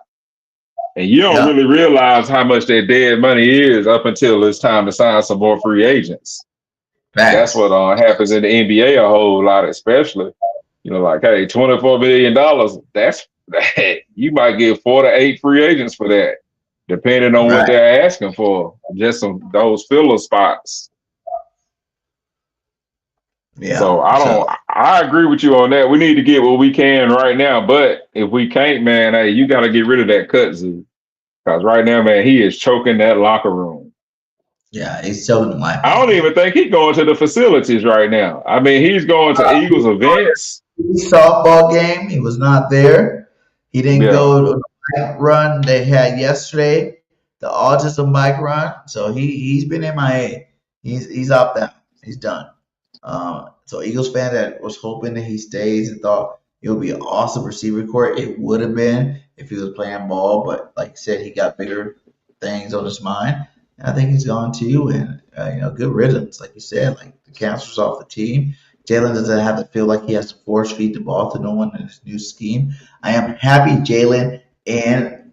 And you don't yeah, really realize how much that dead money is up until it's time to sign some more free agents. That's facts. what happens in the NBA a whole lot, especially. Like, hey, $24 million. That's that. You might get 4 to 8 free agents for that, depending on what Right. they're asking for. Just those filler spots. So Yeah. I So don't. I agree with you on that. We need to get what we can right now, but if we can't, man, hey, you got to get rid of that kudzu because right now, man, he is choking that locker room. yeah, it's so in my I don't opinion. even think he's going to the facilities right now. I mean, he's going to Eagles events. Softball game, he was not there. He didn't Yeah, go to the bike run they had yesterday, the autism bike run. So he's been MIA. He's opted out. He's done. So Eagles fan that was hoping that he stays and thought it would be an awesome receiver court. It would have been if he was playing ball, but like I said, he got bigger things on his mind. And I think he's gone too. And good riddance, like you said, like the cancer's off the team. Jalen doesn't have to feel like he has to force feed the ball to no one in his new scheme. I am happy Jalen and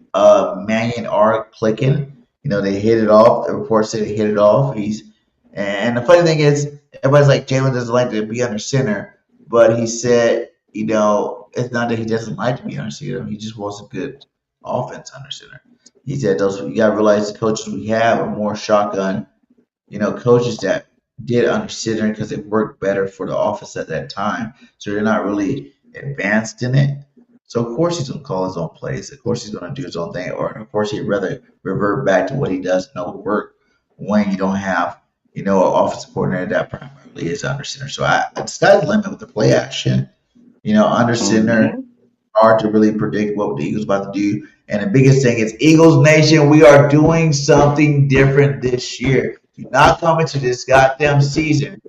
Mannion are clicking. They hit it off. The report said they hit it off. And the funny thing is, everybody's like Jalen doesn't like to be under center, but he said, it's not that he doesn't like to be under center. He just wants a good offense under center. He said those you gotta realize the coaches we have are more shotgun, coaches that did under center because it worked better for the office at that time. So they're not really advanced in it. So of course he's gonna call his own plays. Of course he's gonna do his own thing, or of course he'd rather revert back to what he does know work when you don't have an offensive coordinator that primarily is under center. So I sky's the limit with the play action. Under center, hmm hard to really predict what the Eagles about to do. And the biggest thing is Eagles Nation, we are doing something different this year. Do not come into this goddamn season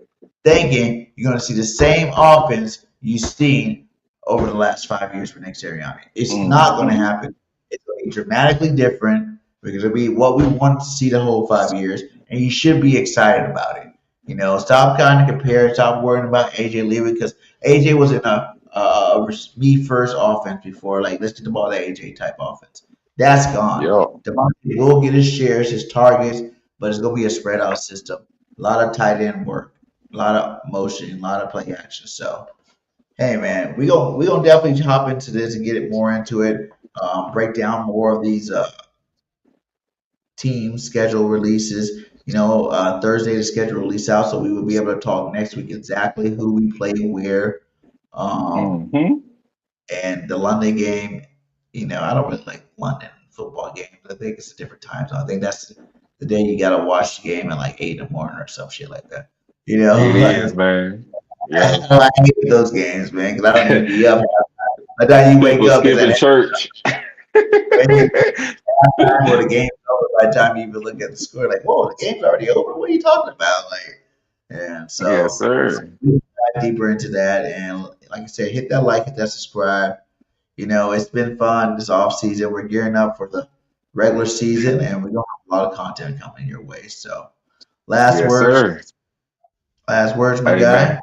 thinking you're going to see the same offense you've seen over the last 5 years for Nick Sirianni. It's not going to hmm happen. It's going to be dramatically different because it'll be what we wanted to see the whole 5 years, and you should be excited about it. Stop kind of compare, stop worrying about AJ leaving because AJ was in me first offense before. Like, let's get the ball to AJ type offense. That's gone. yeah, Devontae will get his shares, his targets, but it's going to be a spread out system. A lot of tight end work, a lot of motion, a lot of play action. So, hey, man, we gonna definitely hop into this and get it more into it. Break down more of these team schedule releases. Thursday the schedule release out, so we will be able to talk next week exactly who we play where. Mm-hmm. And the London game, I don't really like London football games. I think it's a different time zone. I think that's the day you gotta watch the game at like 8 in the morning or some shit like that. It is, man. Yeah. I hate those games, man, because I don't even be up. By the time you wake People up, skipping church. when you or the game's over. By the time you even look at the score, like, whoa, the game's already over. What are you talking about? And so Yes, sir. we dive deeper into that. And like I said, hit that like, hit that subscribe. It's been fun this off season. We're gearing up for the regular season, and we're gonna have a lot of content coming your way. So, last Yes, words, sir. my Hey, guy. man.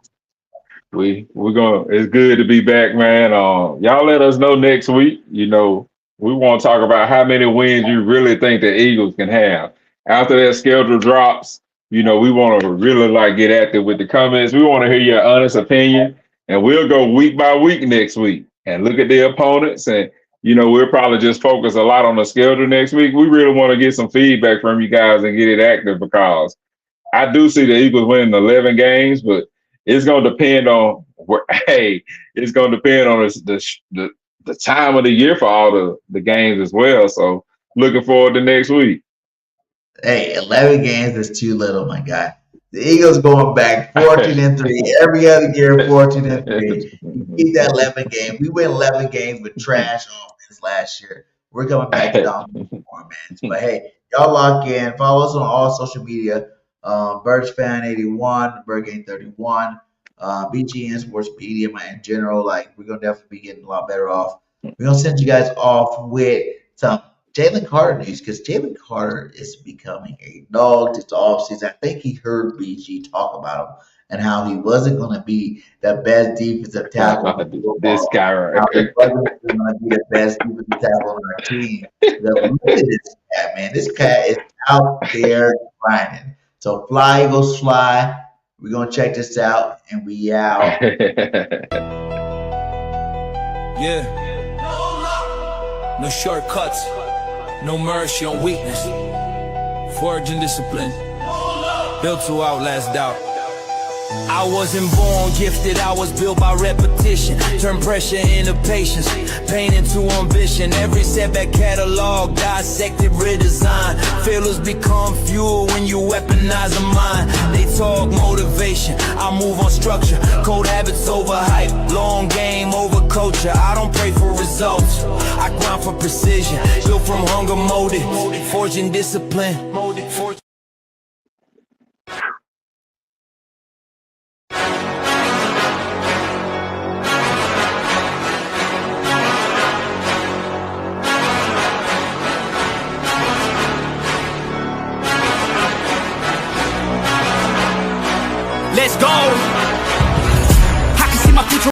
We're gonna. It's good to be back, man. Y'all let us know next week. We want to talk about how many wins you really think the Eagles can have after that schedule drops. We want to really get active with the comments. We want to hear your honest opinion, and we'll go week by week next week and look at the opponents. And we'll probably just focus a lot on the schedule next week. We really want to get some feedback from you guys and get it active because I do see the Eagles winning 11 games, but it's going to depend on it's going to depend on the time of the year for all the games as well. So looking forward to next week. Hey, 11 games is too little, my guy. The Eagles going back 14-3 every other year, 14-3. You keep that 11 games. We win 11 games with trash offense last year. We're coming back to dominant performance. But hey, y'all lock in. Follow us on all social media. BirdFan81, BirdGang31, BGN Sports Media, in general. We're gonna definitely be getting a lot better off. We're gonna send you guys off with some Jalen Carter news because Jalen Carter is becoming a dog this offseason. I think he heard BG talk about him and how he wasn't going to be the best defensive tackle. This guy, right? How he wasn't going to be the best defensive tackle on our team. Look at this cat, man. This cat is out there grinding. So fly, Eagles, fly. We're going to check this out, and we out. Yeah. No shortcuts. No mercy on weakness. Forge and discipline. Built to outlast doubt. I wasn't born gifted, I was built by repetition. Turn pressure into patience, pain into ambition. Every setback catalog, dissected, redesigned. Failures become fuel when you weaponize a mind. They talk motivation, I move on structure. Cold habits over hype, long game over culture. I don't pray for results, I grind for precision. Built from hunger molded, forging discipline. Let's go.